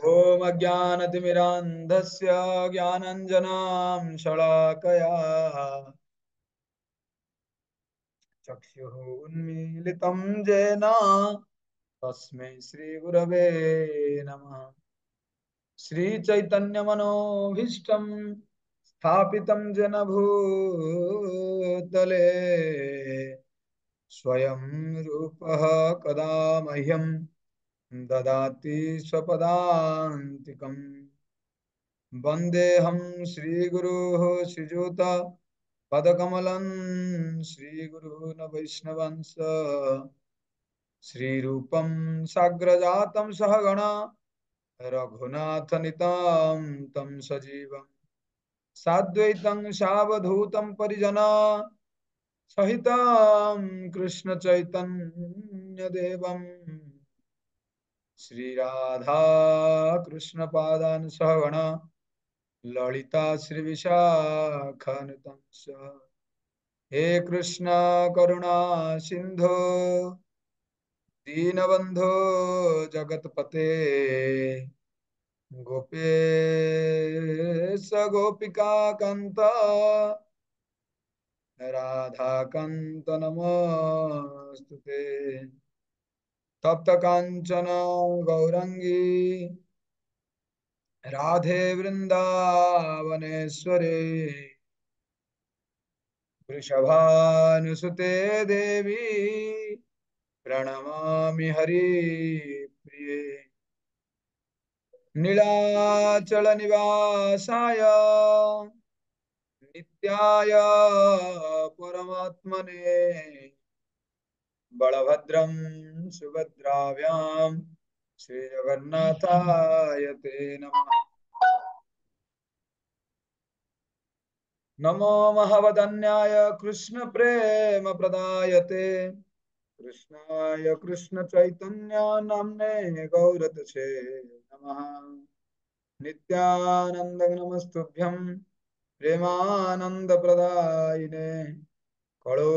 ओम अज्ञानतिमिरान्धस्य ज्ञानञ्जनां शलाकया चक्षुः उन्मीलितं येन तस्मै श्रीगुरवे नमः। श्रीचैतन्यमनोभीष्टं स्थापितं येन भूतले स्वयं रूपः कदा मह्यं ददाति स्वपदान्तिकम्। वन्देऽहं श्रीगुरोः श्रीयुत पदकमलं श्रीगुरून् वैष्णवांश श्रीरूपं साग्रजातं सहगण रघुनाथनितां तं सजीवं साद्वैतं सावधूतं परिजना सहितं कृष्णचैतन्यदेवं श्रीराधा कृष्णपादान् सहगण ललिता श्रीविशाखानुतं च। हे कृष्ण करुणा सिंधु दीनबंधो जगतपते गोपेश गोपिका कांत राधा कांत नमस्तुते। तप्त कांचन गौरंगी राधे वृंदावनेश्वरी वृषभानुसुते देवी प्रणमामि हरिप्रिये। नीलाचल निवासाय नित्याय परमात्मने बलभद्रं सुभद्राभ्यां श्रीजगन्नाथाय ते नमः। नमो महावदन्याय कृष्ण प्रेम प्रदायते कृष्णाय कृष्ण चैतन्य नाम्ने गौरतसे नमः। नित्यानंद नमस्तुभ्यं प्रेमानंद प्रदायिने कलो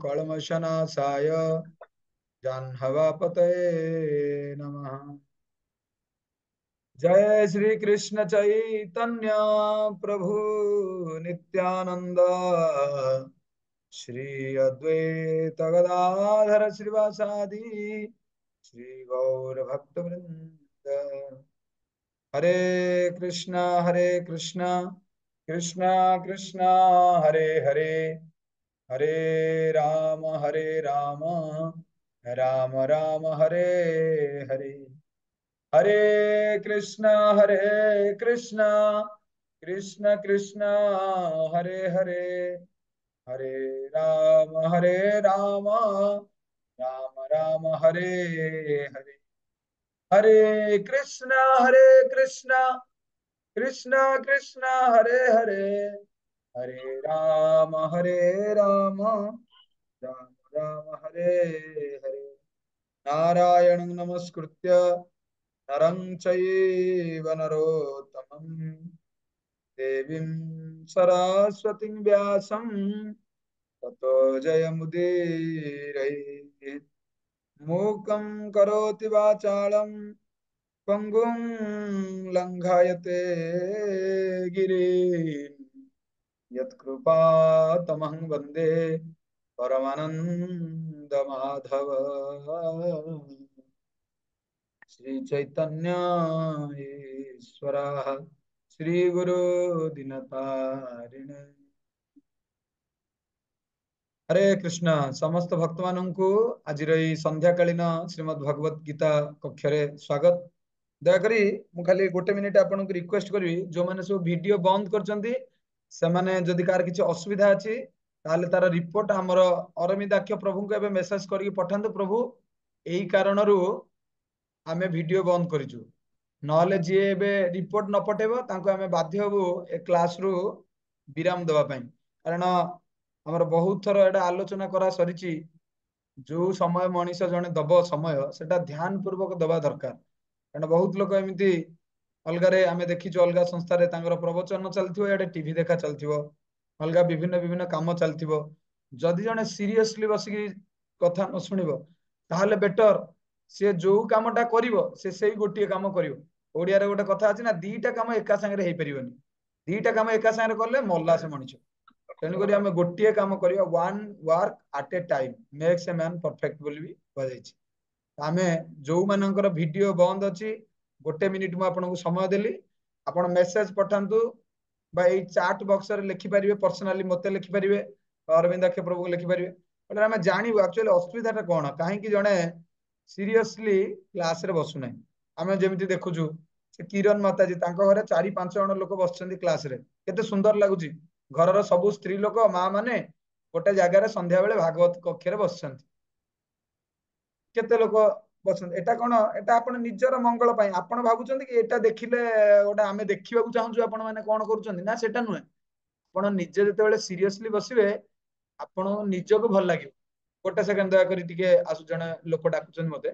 कलमशनासाय जाह्नवापतये नमः। जय श्री कृष्ण चैतन्य प्रभु नित्यानंद श्री अद्वैत गदाधर श्रीवासादि श्री गौर भक्त वृंद। हरे कृष्णा कृष्णा कृष्णा हरे हरे हरे राम राम राम हरे हरे। हरे कृष्णा कृष्ण कृष्ण हरे हरे हरे राम राम राम हरे हरे। हरे कृष्णा कृष्ण कृष्ण हरे हरे हरे राम राम राम हरे हरे। नारायणं नमस्कृत्य नरं चैव नरोत्तमं देवीं सरस्वतीं व्यासं ततो जयमुदीरये। मूकं करोति वाचालं पङ्गुं लङ्घयते गिरिं यत्कृपातमहं वन्दे परमानन्दमाधव। श्री चैतन्य ईश्वरः श्री गुरु दिनतारिणे। हरे कृष्ण समस्त भक्त मानू आज संध्या कालीन श्रीमद् भगवत गीता कक्षरे स्वागत। दयाकोरी मु खाली गोटे मिनिट आपन रिक्वेस्ट करी जो माने सब वीडियो बंद करचंती से माने जदि कार किछि असुविधा अछि ताले तार रिपोर्ट हमर अरविंदाक्ष प्रभु को एबे मेसेज करके पठांतु प्रभु एही कारणरू आमे वीडियो बंद करिछु नहले जे एबे रिपोर्ट न पठेबो तांको आमे बाध्य हबु ए क्लास रु विराम देबा पई कारण हमर बहुत थर एटा आलोचना करा सरिछि जो समय मनीष जने दब समय सेटा ध्यान पूर्वक दबा दरकार कारण बहुत लोक एमिति अलगारे आमे देखिछु अलगा संस्था रे तांगर प्रवचन चलथिबो एडे टीवी देखा चलथिबो अलगा विभिन्न विभिन्न काम चलथिबो जदि जने सीरियसली बसिकी कथा न सुनिबो ताहले बेटर से जो कामटा करिवो से सेई गोटिए काम करिवो। ओडिया रे गोटे कथा अछि ना, दीटा काम एका संगे हेई परिबनी, दीटा काम एका संगे करले मल्ला से मଣିष। तेणु करी आमे गोटिए काम करिवा, one work at a time makes a man perfect बोली भी कहै। आमे जो मानकर वीडियो बंद अछि, गोटे मिनिट मु आपनको समय देली, आपण मेसेज पठांतु बा एई चैट बॉक्स रे लिखि परिबे, पर्सनली मते लिखि परिबे, अरविंदाक्ष प्रभु को लिखि परिबे। बोले आमे जानिबो एक्चुअली असुविधाटा कोन, काहे कि जणे सीरियसली क्लास रे बसु नै। आमे जेमिति देखुछु से किरण माता जी तांको घरे 4-5 जण लोक बसछन्ती क्लास रे, केते सुंदर लागुची। घरर सबु स्त्री लोक मां माने गोटे जगह रे संध्या बेले भागवत कक्ष रे बसछन्ती, केते लोक बसछन्ती। एटा कोन, एटा आपण निजर मंगल पई आपण भाबुचन्ती कि एटा देखिले ओटा आमे देखिबाकू चाहूछु आपण माने कोन करूचन्ती ना, सेटा नुहे। आपण निजे जेतेबेले सीरियसली बसिबे आपण निजको भल लागियो। गोटे सेकंड दया करी टिके आसु जणे लोक डाकुचन मते।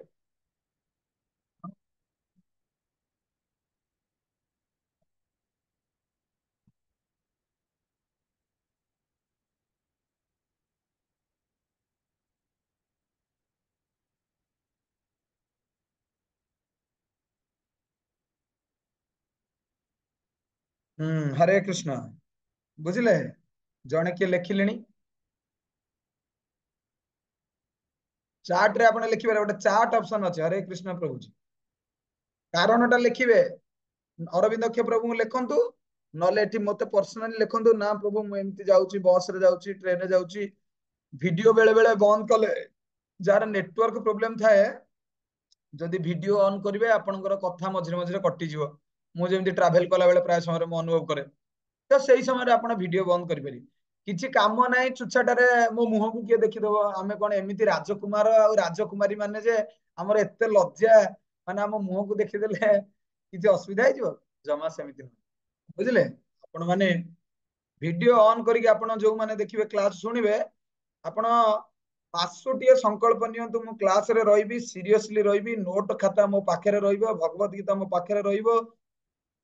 हरे कृष्ण। बुझिले जणे के लेखिलेनी चार्ट रे आपण लिखिबे, गोटे चार्ट ऑप्शन अछि हरे कृष्ण प्रभु जी। कारणटा लिखिबे, अरविंद प्रभु को लिखंतु, नले एठी मते पर्सनली लिखंतु ना प्रभु मु एमती जाउची, बस रे जाउची, ट्रेन रे जाउची। वीडियो बेले बेले बंद कले, जार नेटवर्क प्रॉब्लम थाए, जदि वीडियो ऑन करिवे आपनकर कथा मझिरे मझिरे कटि जिवो। मु जेमती ट्रैवल कला बेले प्राय समय मु अनुभव करे, तो सेही समय रे आपण वीडियो बंद करि पारि। किछि काम नाही चुछाटारे मो मुह को किए देखिदबो, आमे कोन एमिति राजकुमार आ राजकुमारी माने जे हमर एते लज्जा, माने हम मुह को देखिदेले किछि असुविधा हे जिवो, जमा सेमिति न। बुझिले आपण माने वीडियो ऑन करिके आपण जो माने देखिबे क्लास सुनिबे, आपण मासोटिए संकल्प नियंतु मु क्लास रे रहिबी, सीरियसली रहिबी, नोट खाता मो पाखरे रहिबो, भगवत गीता मो पाखरे रहिबो।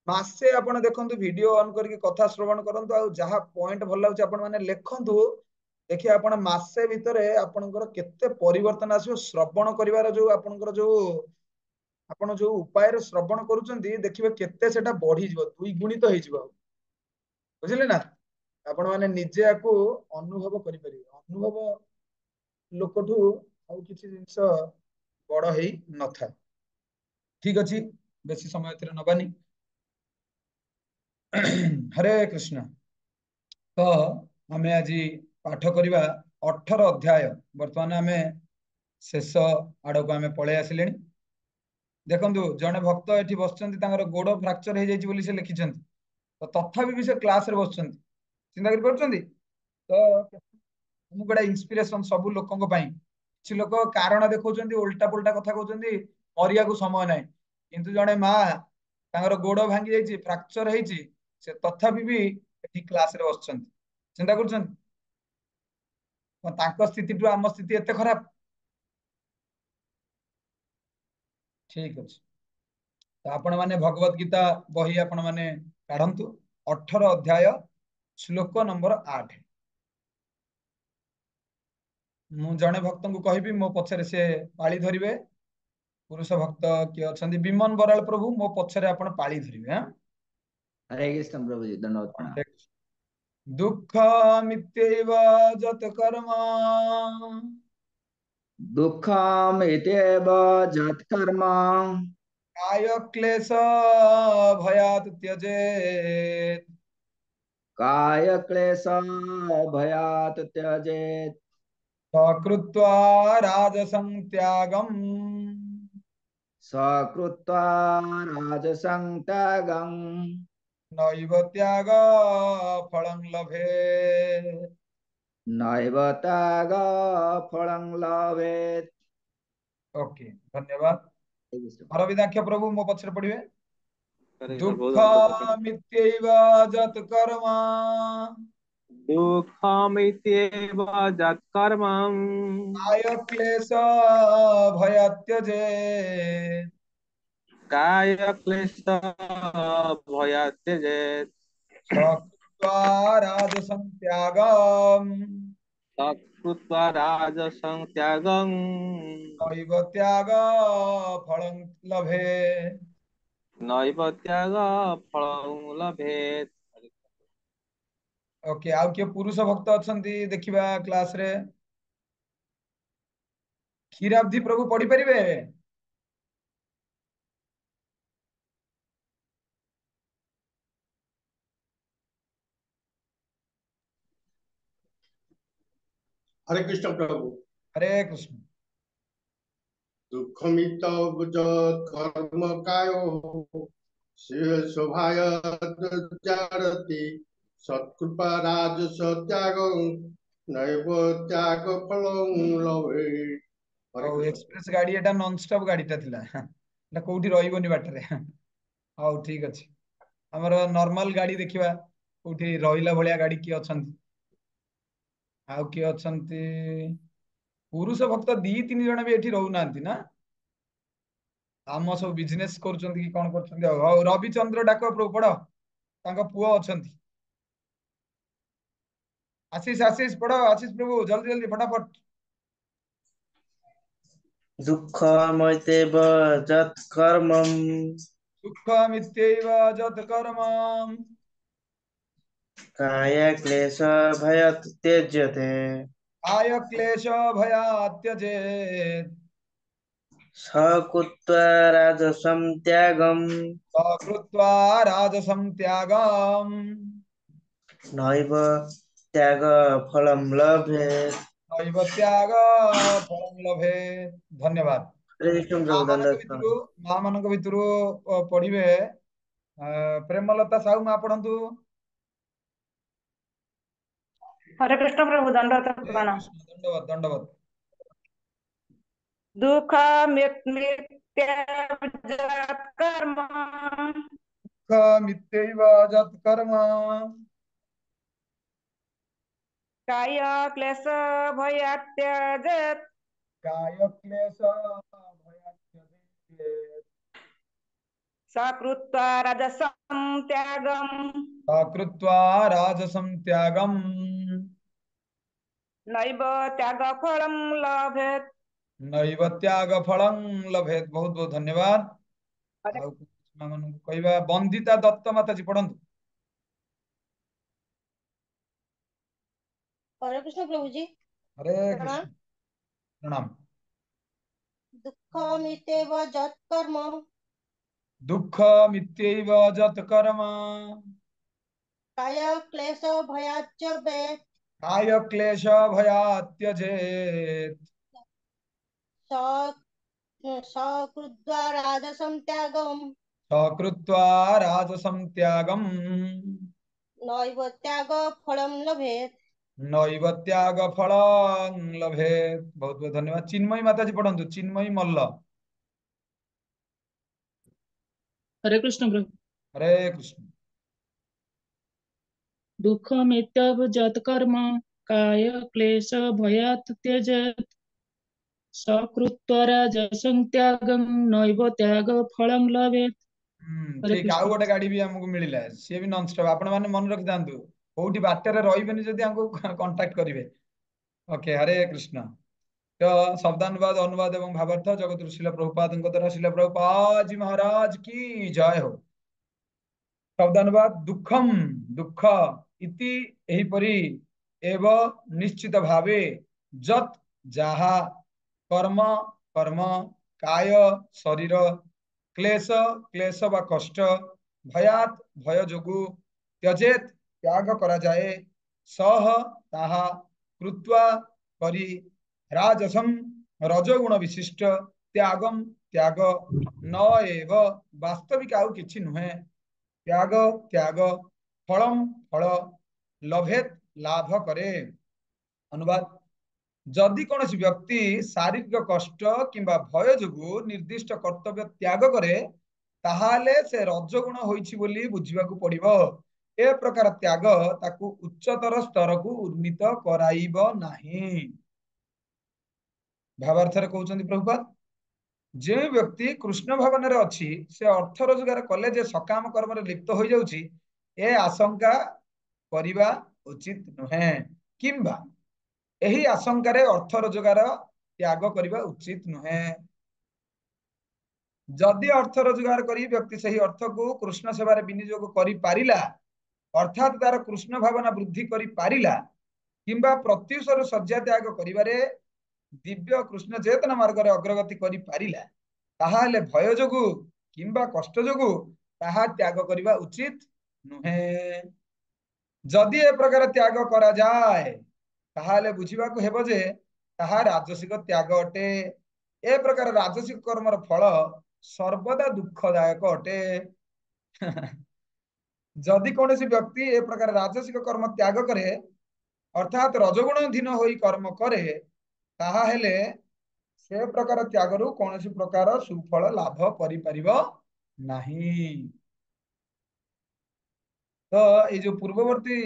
मासे आपण देखंतु वीडियो ऑन करके कथा श्रवण करंतु, आ जहा पॉइंट भल लागुची आपण माने लेखंतु। देखिए आपण मासे भितरे आपणकर केते परिवर्तन आसीबो। श्रवण करिवार जो आपणकर जो आपण जो उपाय रे श्रवण करूचंती, देखिबे केते सेटा बढ़ी जिवो, दुई गुणित होई जिवो। बुझिले ना, आपण माने निजे आकु अनुभव करि परिबे। अनुभव लोकठू आउ किछि जिंस बड़ हेई नथा। ठीक अछि, बेसी समय एथिरे नबानी। हरे कृष्ण। तो आमे आज पाठ करिबा 18 अध्याय। वर्तमान आमे शेष आड़क आमे पळे आसिलेनी। देखंतु जने भक्त एठी बसचंती, तांगर गोड़ फ्रैक्चर हे जायछि बोली से लिखिचंती, तो तथापि भी से क्लास रे बसचंती। चिंता करि पड़चंती तो मु गोटा इंस्पिरेशन सब लोकन पई। किछि लोक कारण देखौचंती, उल्टा पुल्टा कथा कहउचंती, मरिया को समय नाही, किंतु जने मां तांगर गोड़ भांगी जायछि, फ्रैक्चर हेछि, से तथापि भी एठी क्लास रे बसचंती। चिंता करचंती तांको स्थिति टू आम स्थिति एते खराब? ठीक अछि। तो आपण माने भगवत गीता बही आपण माने काढंतु, 18 अध्याय श्लोक नंबर 8। मु जने भक्त को कहबी, मो पछरे से पाळी धरिबे। पुरुष भक्त किए अछंती, विमन बराल प्रभु मो पछरे आपण पाळी धरिबे। हां, हरे कृष्ण प्रभु जी, धन्यवाद प्रणाम। दुःख मित्यैव जत कर्म, दुःखमित्येव जत्कर्म, काय क्लेश भयात् त्यजेत्, कायक्लेश भयात् त्यजेत्, सकृत्वा राजसं त्यागम्, सकृत्वा राजसं त्यागं, नैव त्याग फलं लभेत्। नैव त्याग फलं लभेत्। ओके, धन्यवाद। अरविंदाक्ष प्रभु मो पछरे पढ़िबे। हरे कृष्ण प्रभु, दुःख धन्यवाद। मित्यैव जत कर्म, दुःखमित्येव जत्कर्मं, काय क्लेश भयात् त्यजेत्, कायक्लेशः भयात् त्यजेत्, सकृत्वा राजसं त्यागम्, कृत्वा राजसं त्यागं नैव त्याग फलं लभेत। नैव त्याग फलं लभेत। ओके, ଆଉ କିଏ ପୁରୁଷ ଭକ୍ତ ଅଛନ୍ତି ଦେଖିବା କ୍ଲାସ ରେ? କ୍ଷୀରାବ୍ଧି ପ୍ରଭୁ ପଢିପାରିବେ? हरे कृष्ण प्रभु। हरे कृष्ण। दुःखमित कर्म कायो शोभाय जारति सत्कृपा राजस त्याग नैव त्याग फलं लभे। हरे ଆଉ कृष्ण। ଏକ୍ସପ୍ରେସ ଗାଡି ଏଟା ନନଷ୍ଟପ ଗାଡିଟା ଥିଲା ଏଟା କୋଉଠି ରହିବନି ବାଟରେ। ହଉ ଠିକ ଅଛି, ଆମର ନର୍ମାଲ ଗାଡି ଦେଖିବା କୋଉଠି ରହିଲା ଭଳିଆ ଗାଡି କିଏ ଅଛନ୍ତି? ଆଉ କିଏ ଅଛନ୍ତି? ପୁରୁଷ ଭକ୍ତ ଦି ତିନି ଜଣ ବି ଏଠି ରହୁନାହାନ୍ତି ନା? ଆମ ସବୁ ବିଜନେସ କରୁଛନ୍ତି କି କଣ କରୁଛନ୍ତି? ଆଉ ହଉ, ରବିଚନ୍ଦ୍ର ଡାକ ପ୍ରଭୁ ପଢ, ତାଙ୍କ ପୁଅ ଅଛନ୍ତି। ଆଶିଷ ଆଶିଷ ପଢ, ଆଶିଷ ପ୍ରଭୁ ଜଲ୍ଦି ଜଲ୍ଦି ଫଟାଫଟ। दुःखमैतेव यत्कर्मं ଦୁଃଖମିତ୍ୟୈବ ଯତ୍ କର୍ମମ୍ कायक्लेशभयात् त्यज्यते କାୟ କ୍ଲେଶ ଭୟାତ୍ ତ୍ୟଜେତ୍ स कृत्वा राजसं त्यागं ସକୃତ୍वा ରାଜସଂ ତ୍ୟାଗମ୍ नैव त्यागफलं लभेत्। ନୈବ ତ୍ୟାଗ ଫଳଂ ଲଭେତ୍। ଧନ୍ୟବାଦ। हरे कृष्ण ମା प्रभु ମାନଙ୍କ दंडवत ଭିତରୁ प्रणाम। ମା ମାନଙ୍କ ଭିତରୁ ପଢିବେ ପ୍ରେମଲତା ସାହୁ ମା ପଢନ୍ତୁ। हरे कृष्ण प्रभु दंडवत ହରେ प्रणाम। କୃଷ୍ଣ, ଦଣ୍ଡବତ ଦଣ୍ଡବତ। दुःखमित्येतत् कर्म ଦୁଃଖମିତ୍ୟୈବ ଯତ୍ କର୍ମ काय क्लेश भयात् त्यजेत् କାୟ କ୍ଲେଶ ଭୟାତ୍ ତ୍ୟଜେତ୍ सकृत्वा राजसं त्यागं ସକୃତ୍वा ରାଜସଂ ତ୍ୟାଗମ୍ नैव त्यागफलं लभेत्। ନୈବ ତ୍ୟାଗ ଫଳଂ ଲଭେତ୍। ବହୁତ ବହୁତ ଧନ୍ୟବାଦ। हरे ଆଉ ମା ମାନଙ୍କୁ କହିବା, ବନ୍ଦିତା ଦତ୍ତ ମାତାଜୀ ପଢନ୍ତୁ। हरे कृष्ण प्रभु जी। हरे प्रणाम। कृष्ण। प्रणाम। दुःखमित्येव यत्कर्म दुःखमित्यैव यत् कर्म काय क्लेश भयाच्च वेत् काय क्लेश भयात् त्यजेत् स सकृत्वा राजसं त्यागं सकृत्वा राजसं त्यागम् नैव त्यागफलं लभेत्। नैव त्याग फलं लभेत्। बहुत बहुत धन्यवाद। चिन्मयी माताजी पढ़ंतु, चिन्मयी मल्ल। हरे कृष्ण प्रभु। हरे कृष्ण। दुःखमित्यवजत् कर्म काय क्लेश भयात् त्यजेत् सकृत्वा राजसं त्यागं नैव त्याग फलं लभेत्। हरे ठीक। ଆଉ कृष्ण। ଗୋଟେ ଗାଡି ବି ଆମକୁ ମିଳିଲା, ସିଏ ବି ନନଷ୍ଟପ। ଆପଣ ମାନେ ମନେ ରଖିଥାନ୍ତୁ, କୋଉଠି ବାଟରେ ରହିବେନି ଯଦି ଆମକୁ କଣ୍ଟାକ୍ଟ କରିବେ। ओके, हरे कृष्ण। तो शब्दानुवाद, अनुवाद एवं भावार्थ जगत श्रील प्रभुपादଙ୍କ द्वारा श्रील प्रभुपाद जी महाराज की जय हो। शब्दानुवाद, दुखम दुख इति एहिपरि एव निश्चित भावे जत जाहा कर्म कर्म काय शरीर क्लेश क्लेश वा कष्ट भयात भय जोगु त्यजेत त्याग करा जाए सह ताहा कृत्वा करी राजसम रजगुण विशिष्ट त्यागम त्याग न एव वास्तविक आउ किछि नुहे त्याग त्याग फलम फल लभेत लाभ करे। अनुवाद, जदि कौन व्यक्ति शारीरिक कष्ट किंबा भय जोगु निर्दिष्ट कर्तव्य त्याग करे ताहाले से रजगुण होइछि बोली बुझिबाकू पड़िबो। ए प्रकार त्याग ताकू उच्चतर स्तर को उन्नीत कराइब नाही। भावार्थरे कहउछन्ति प्रभुपाद, जे व्यक्ति कृष्ण भावना रे अछि से अर्थ रोजगार कले जे सकाम कर्म रे लिप्त हो जाउछि ए आशंका करिबा उचित नुहे। किंबा ଏହି ଆଶଙ୍କାରେ ଅର୍ଥ ରୋଜଗାର ତ୍ୟାଗ କରିବା ଉଚିତ ନୁହେଁ। ଯଦି ଅର୍ଥ ରୋଜଗାର କରି ବ୍ୟକ୍ତି ସେହି ଅର୍ଥକୁ କୃଷ୍ଣ ସେବାରେ ବିନିଯୋଗ କରିପାରିଲା, ଅର୍ଥାତ୍ ତାର କୃଷ୍ଣ ଭାବନା ବୃଦ୍ଧି କରିପାରିଲା, କିମ୍ବା ପ୍ରତ୍ୟୁଷରୁ ଶଯ୍ୟା ତ୍ୟାଗ କରିବାରେ ଦିବ୍ୟ କୃଷ୍ଣ ଚେତନ ମାର୍ଗରେ ଅଗ୍ରଗତି କରିପାରିଲା, ତାହେଲେ ଭୟ ଯୋଗୁ କିମ୍ବା କଷ୍ଟ ଯୋଗୁ ତାହା ତ୍ୟାଗ କରିବା ଉଚିତ ନୁହେଁ। ଯଦି ଏ ପ୍ରକାର ତ୍ୟାଗ କରାଯାଏ ତାହେଲେ ବୁଝିବାକୁ ହେବ ଯେ ତାହା ରାଜସିକ ତ୍ୟାଗ ଅଟେ। ଏ ପ୍ରକାର ରାଜସିକ କର୍ମର ଫଳ ସର୍ବଦା ଦୁଃଖଦାୟକ ଅଟେ। ଯଦି କୌଣସି ବ୍ୟକ୍ତି ଏ ପ୍ରକାର ରାଜସିକ କର୍ମ ତ୍ୟାଗ କରେ, ଅର୍ଥାତ୍ ରଜଗୁଣାଧୀନ ହୋଇ କର୍ମ କରେ, ତାହା ହେଲେ ସେ ପ୍ରକାର ତ୍ୟାଗରୁ କୌଣସି ପ୍ରକାର ସୁଫଳ ଲାଭ କରିପାରିବ ନାହିଁ। ତ ଏଇ ଯୋଉ ପୂର୍ବବର୍ତ୍ତୀ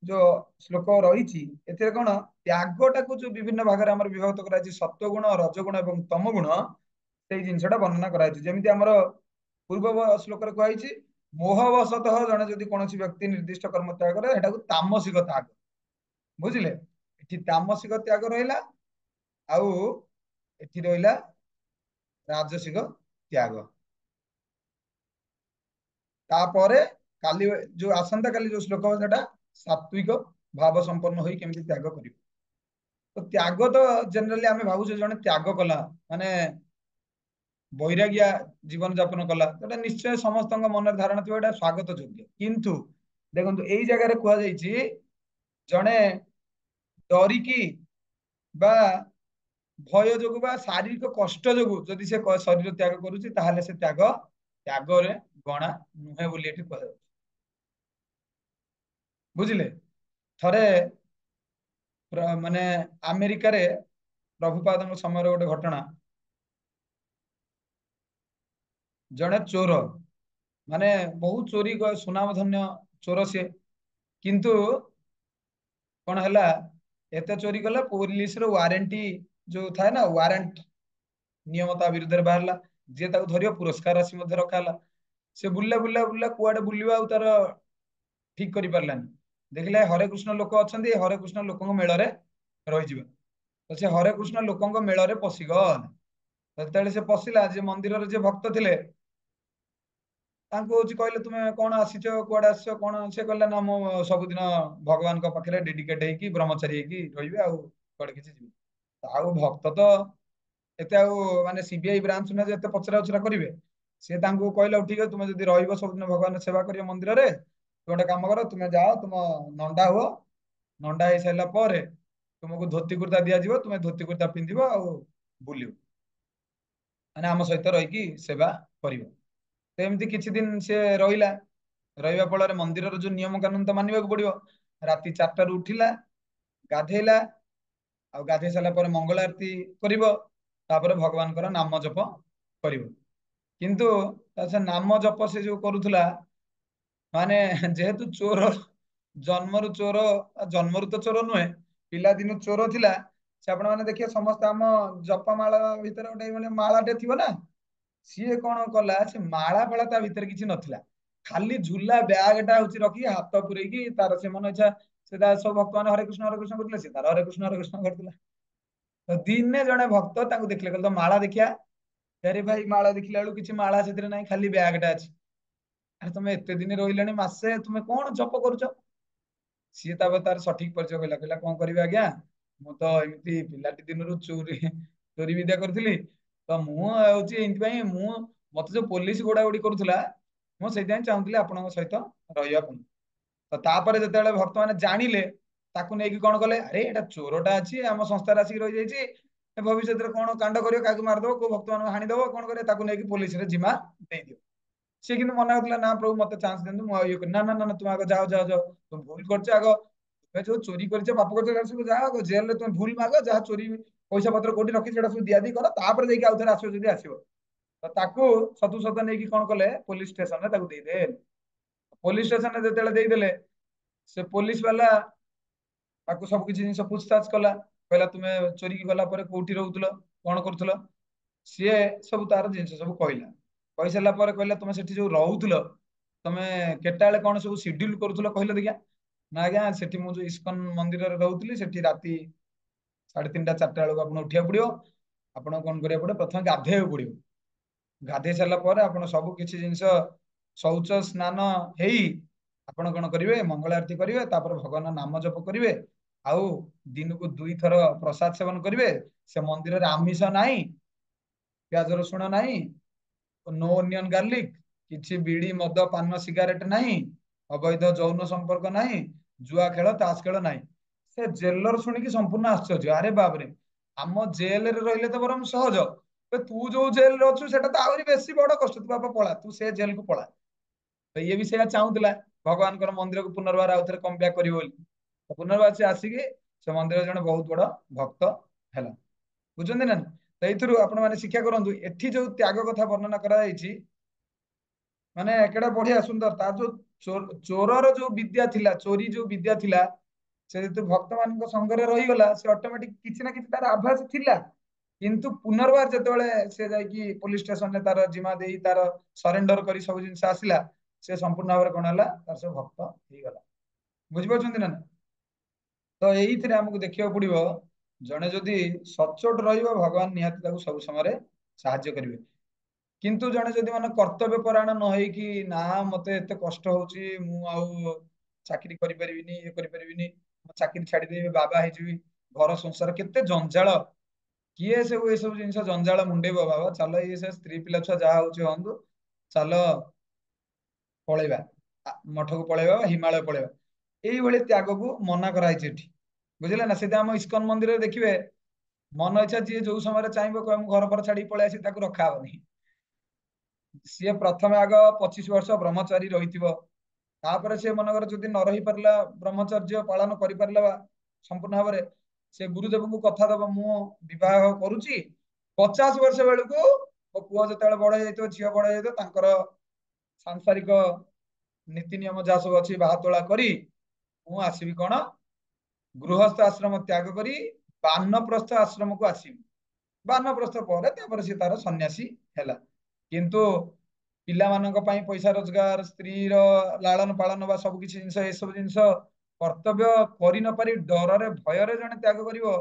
ଯୋଉ ଶ୍ଲୋକ ରହିଛି, ଏଥିରେ କଣ ତ୍ୟାଗଟାକୁ ଯୋଉ ବିଭିନ୍ନ ଭାଗରେ ଆମର ବିଭକ୍ତ କରାଯାଇଛି, ସତ୍ୱଗୁଣ, ରଜଗୁଣ ଏବଂ ତମଗୁଣ, ସେଇ ଜିନିଷଟା ବର୍ଣ୍ଣନା କରାଯାଇଛି। ଯେମିତି ଆମର ପୂର୍ବ ଶ୍ଲୋକରେ କୁହାଯାଇଛି, ମୋହବଶତଃ ଜଣେ ଯଦି କୌଣସି ବ୍ୟକ୍ତି ନିର୍ଦ୍ଦିଷ୍ଟ କର୍ମ ତ୍ୟାଗ କରେ, ଏଟାକୁ ତାମସିକ ତ୍ୟାଗ, ବୁଝିଲେ। ଏଠି ତାମସିକ ତ୍ୟାଗ ରହିଲା, ଆଉ ଏଠି ରହିଲା ରାଜସିକ ତ୍ୟାଗ। ତାପରେ କାଲି ଯୋଉ ଆସନ୍ତା କାଲି ଯୋଉ ଶ୍ଲୋକ ସେଟା ସାତ୍विକ ଭାବ ସମ୍ପନ୍ନ ହୋଇ କେମିତି ତ୍ୟାଗ କରିବ। ତ ତ୍ୟାଗ ତ ଜେନେରାଲି ଆମେ ଭାବୁଛେ ଜଣେ ତ୍ୟାଗ କଲା ମାନେ ବୈରାଗ୍ୟା ଜୀବନ ଯାପନ କଲା, ସେଟା ନିଶ୍ଚୟ ସମସ୍ତଙ୍କ ମନରେ ଧାରଣା ଥିବ ଏଟା ସ୍ୱାଗତ ଯୋଗ୍ୟ। କିନ୍ତୁ ଦେଖନ୍ତୁ ଏଇ ଜାଗାରେ କୁହାଯାଇଛି ଜଣେ ଡରିକି ବା ଭୟ ଯୋଗୁ ବା ଶାରୀରିକ କଷ୍ଟ ଯୋଗୁ ଯଦି ସେ ଶରୀର ତ୍ୟାଗ କରୁଛି, ତାହେଲେ ସେ ତ୍ୟାଗରେ ଗଣା ନୁହେଁ ବୋଲି ଏଠି କୁହାଯାଉଛି। ବୁଝିଲେ। ଥରେ ମାନେ ଆମେରିକାରେ ପ୍ରଭୁପାଦଙ୍କ ସମୟରେ ଗୋଟେ ଘଟଣା, ଜଣେ ଚୋର, ମାନେ ବହୁତ ଚୋରି ସୁନାମ ଧନ୍ୟ ଚୋର ସିଏ, କିନ୍ତୁ କଣ ହେଲା, ଏତେ ଚୋରି କଲା, ପୋଲିସର ୱାରେଣ୍ଟି ଯୋଉ ଥାଏ ନା, ୱାରେଣ୍ଟ ନିୟମ ତା ବିରୁଦ୍ଧରେ ବାହାରିଲା। ଯିଏ ତାକୁ ଧରିବ ପୁରସ୍କାର ରାଶି ମଧ୍ୟ ରଖା ହେଲା। ସେ ବୁଲିଲା ବୁଲିଲା ବୁଲିଲା କୁଆଡେ ବୁଲିବା ଆଉ ତାର ଠିକ କରିପାରିଲାନି। ଦେଖିଲେ ହରେ କୃଷ୍ଣ ଲୋକ ଅଛନ୍ତି, ହରେ କୃଷ୍ଣ ଲୋକଙ୍କ ମେଳରେ ରହିଯିବା। ତ ସେ ହରେ କୃଷ୍ଣ ଲୋକଙ୍କ ମେଳରେ ପଶିଗଲା। ଯେତେବେଳେ ସେ ପଶିଲା, ଯେ ମନ୍ଦିରରେ ଯେ ଭକ୍ତ ଥିଲେ ତାଙ୍କୁ ହଉଛି କହିଲେ, ତୁମେ କଣ ଆସିଛ, କୁଆଡେ ଆସିଛ, କଣ? ସେ କହିଲା, ନା ମୁଁ ସବୁଦିନ ଭଗବାନଙ୍କ ପାଖରେ ଡେଡିକେଟ ହେଇକି ବ୍ରହ୍ମଚାରୀ ହେଇକି ରହିବି, ଆଉ କୁଆଡେ କିଛି ଯିବି। ଆଉ ଭକ୍ତ ତ ଏତେ ଆଉ ମାନେ ସିବିଆଇ ବ୍ରାଞ୍ଚ ନୁହେଁ ଯେ ଏତେ ପଚରା ଉଚରା କରିବେ। ସେ ତାଙ୍କୁ କହିଲେ, ଠିକ ଅଛି, ତୁମେ ଯଦି ରହିବ ସବୁଦିନ ଭଗବାନ ସେବା କରିବ ମନ୍ଦିରରେ, ତୁମେ ଗୋଟେ କାମ କର, ତୁମେ ଯାଅ ତୁମ ନଣ୍ଡା ହୁଅ, ନଣ୍ଡା ହେଇସାରିଲା ପରେ ତୁମକୁ ଧୋତି କୁର୍ତ୍ତା ଦିଆଯିବ, ତୁମେ ଧୋତି କୁର୍ତ୍ତା ପିନ୍ଧିବ ଆଉ ବୁଲିବ, ମାନେ ଆମ ସହିତ ରହିକି ସେବା କରିବ। ତ ଏମିତି କିଛି ଦିନ ସେ ରହିଲା। ରହିବା ଫଳରେ ମନ୍ଦିରର ଯୋଉ ନିୟମ କାନୁନ ତ ମାନିବାକୁ ପଡିବ। ରାତି 4ଟାରୁ ଉଠିଲା, ଗାଧେଇଲା, ଆଉ ଗାଧେଇ ସାରିଲା ପରେ ମଙ୍ଗଳ ଆରତି କରିବ, ତାପରେ ଭଗବାନଙ୍କର ନାମ ଜପ କରିବ। କିନ୍ତୁ ସେ ନାମ ଜପ ସେ ଯୋଉ କରୁଥିଲା, ମାନେ ଯେହେତୁ ଚୋର, ଜନ୍ମରୁ ଚୋର, ଜନ୍ମରୁ ତ ଚୋର ନୁହେଁ, ପିଲାଦିନୁ ଚୋର ଥିଲା। ସେ ଆପଣ ମାନେ ଦେଖିବେ ସମସ୍ତେ ଆମ ଜପମାଳ ଭିତରେ ଗୋଟେ ମାନେ ମାଳାଟେ ଥିବ ନା, ସିଏ କଣ କଲା, ସେ ମାଳା ଫାଳା ତା ଭିତରେ କିଛି ନଥିଲା, ଖାଲି ଝୁଲା ବ୍ୟାଗ ଟା ହଉଛି ରଖି ହାତ ପୁରେଇକି ତାର ସେ ମନ ଇଚ୍ଛା ସେ ତା ସବୁ ଭକ୍ତ ମାନେ ହରେ କୃଷ୍ଣ କରୁଥିଲେ, ସେ ତାର ହରେ କୃଷ୍ଣ କରୁଥିଲା। ତ ଦିନେ ଜଣେ ଭକ୍ତ ତାଙ୍କୁ ଦେଖିଲେ, କହିଲେ ତ ମାଳା ଦେଖିଆ। ଆରେ ଭାଇ ମାଳା ଦେଖିଲା ବେଳକୁ କିଛି ମାଳା ସେଥିରେ ନାହିଁ, ଖାଲି ବ୍ୟାଗ ଟା ଅଛି। ଆରେ ତମେ ଏତେ ଦିନ ରହିଲାଣି, ମାସେ, ତୁମେ କଣ ଜପ କରୁଛ? ସିଏ ତାପରେ ତାର ସଠିକ ପରିଚୟ କହିଲା, କହିଲା କଣ କରିବି ଆଜ୍ଞା, ମୁଁ ତ ଏମିତି ପିଲାଟି ଦିନରୁ ଚୋରି ବିଦ୍ୟା କରିଥିଲି, ତ ମୁଁ ହଉଛି ଏଇଥିପାଇଁ ମତେ ଯୋଉ ପୋଲିସ ଗୋଡାଗୋଡି କରୁଥିଲା, ମୁଁ ସେଇଥିପାଇଁ ଚାହୁଁଥିଲି ଆପଣଙ୍କ ସହିତ ରହିବା ପାଇଁ। ତ ତାପରେ ଯେତେବେଳେ ଭକ୍ତମାନେ ଜାଣିଲେ, ତାକୁ ନେଇକି କଣ କଲେ, ଆରେ ଏଇଟା ଚୋରଟା ଅଛି, ଆମ ସଂସ୍ଥାରେ ଆସିକି ରହିଯାଇଛି, ଭବିଷ୍ୟତରେ କଣ କାଣ୍ଡ କରିବ, କାହାକୁ ମାରିଦବ, କୋଉ ଭକ୍ତ ମାନଙ୍କୁ ହାଣିଦବ, କଣ କରିବ, ତାକୁ ନେଇକି ପୋଲିସରେ ଜିମା ଦେଇଦିଅ। ସିଏ କିନ୍ତୁ ମନା କରିଥିଲା, ନା ପ୍ରଭୁ ମତେ ଚାନ୍ସ ଦିଅନ୍ତୁ, ମୁଁ ଆଉ ଇଏ କରି, ନା ନା ନା ତୁମେ ଆଗ ଯାଅ ଯାଅ ଯାଅ, ତୁମେ ଭୁଲ କରିଛ, ଆଗ ତୁମେ ଯୋଉ ଚୋରି କରିଛ, ପାପ କରିଛ, ସବୁ ଯାଅ ଜେଲରେ ତୁମେ ଭୁଲ ମାଗ, ଯାହା ଚୋରି ପଇସା ପତ୍ର କୋଉଠି ରଖି ସେଟା ସବୁ ଦିଆଦି କର, ତାପରେ ଯାଇକି ଆଉ ଥରେ ଆସିବ ଯଦି ଆସିବ। ତ ତାକୁ ସତୁ ସତ ନେଇକି କଣ କଲେ, ପୋଲିସ ଷ୍ଟେସନରେ ତାକୁ ଦେଇଦେଲେ। ପୋଲିସ ଷ୍ଟେସନରେ ଯେତେବେଳେ ଦେଇଦେଲେ, ସେ ପୋଲିସ ବାଲା ତାକୁ ସବୁ କିଛି ଜିନିଷ ପୁଛତାଛ କଲା, କହିଲା ତୁମେ ଚୋରିକି ଗଲା ପରେ କୋଉଠି ରହୁଥିଲ, କଣ କରୁଥିଲ? ସିଏ ସବୁ ତାର ଜିନିଷ ସବୁ କହିଲା। କହିସାରିଲା ପରେ କହିଲା, ତମେ ସେଠି ଯୋଉ ରହୁଥିଲ, ତମେ କେତେବେଳେ କଣ ସବୁ ସିଡ୍ୟୁଲ କରୁଥିଲ କହିଲ ଦେଖିଆ? ନା ଆଜ୍ଞା, ସେଠି ମୁଁ ଯୋଉ ଇସ୍କନ ମନ୍ଦିରରେ ରହୁଥିଲି, ସେଠି ରାତି 3:30 4ଟା बेलू आपन उठिया पड़ियो आपन कोन करिया पड़े प्रथम गाधेय पड़ियो गाधे सारा पर आपण सब किछि जिंस शौच स्नान हेई आपण कोन करिवे मंगल आरती करिवे तापर भगवान नाम जप करिवे आउ दिन को 2 थर प्रसाद सेवन करिवे से मंदिर रे आमिष नाही प्याज रसुण नाही नो ओनियन गार्लिक किछि बीड़ी मद पान सिगारेट नाही अवैध जौन संपर्क नाही जुआ खेल ताश खेल नाही से जेलर शुणी संपूर्ण आश्चर्य अरे बाप रे आम जेल रे रहिले तो बरम सहज तू जो जेल रे अछु सेटा तो आहुरी बेसी बड़ कष्ट तू बापा पळा तू से जेल को पळा तो ये भी से चाहूला भगवान मंदिर को पुनर्बार आउ थे कम बैक करिवो पुनर्बार से आसिकी से मंदिर जने बहुत बड़ भक्त हैला बुझंदी ना तो एथुरु आपण माने शिक्षा करंतु एठी जो त्याग कथा वर्णना करा जायछि माने केडा बढ़िया सुंदर तार जो चोरर जो विद्या थिला चोरी जो विद्या थिला से तो भक्त मान संगे रही गला से ऑटोमेटिक किछि ना किछि तार आभास थिला किंतु पुनर्बार जतबेले से जाय कि पुलिस स्टेशन ने तार जिमा देई तार सरेंडर करी सब जिंस आसिला से संपूर्ण भाव कोन हला तार सब भक्त ही गला बुझि परछन्ती ना तो एही थिरे हमकु देखियो पड़िबो जने जदि सचोट रहिबो भगवान निहाती ताकू सब समय साहाय्य करिवे किंतु जने जदि मन कर्तव्य परायण न होई कि ना मते एते कष्ट होउची मु आउ चाकरी करि परिबिनी ये करि परिबिनी चाकरी छाड़ी देबे बाबा हे जिवि घर संसार केते जंजाल किए सब ये सब जिनस जंजाल मुंडेबो बाबा चलो ये से स्त्री पिला छुआ जहा होउची हंदु चलो पळेबा मठ को पळेबा हिमालय पळेबा एई भली त्याग को मना कराइछि एठी बुझिले ना सीधा हम इस्कन मंदिर रे देखिबे मन इच्छा जी जो समय चाहिए कह घर पर छाड़ी पळै आसी ताकू रखा हबनी सी प्रथम आग 25 वर्ष ब्रह्मचारी रही तापर से मनकर जदि न रही पारला ब्रह्मचर्य पालन करि पारला संपूर्ण भाव से गुरुदेव को कथा दब मु विवाह करुची 50 वर्ष बेलू मो पुओ जो बड़ जाइए झील बड़ जाइए सांसारिक नीति नियम जहाँ सब अच्छी बाहातोला करी मु आसबि कौन गृहस्थ आश्रम त्याग करी बानप्रस्थ आश्रम को आसबि बानप्रस्थ पर सी तार सन्यासी हैला किंतु पिला मानक पई पैसा रोजगार स्त्री रो लालन पालन बा सब किछि जिंस ए सब जिंस कर्तव्य करि न पारि डर रे भय रे जने त्याग करिवो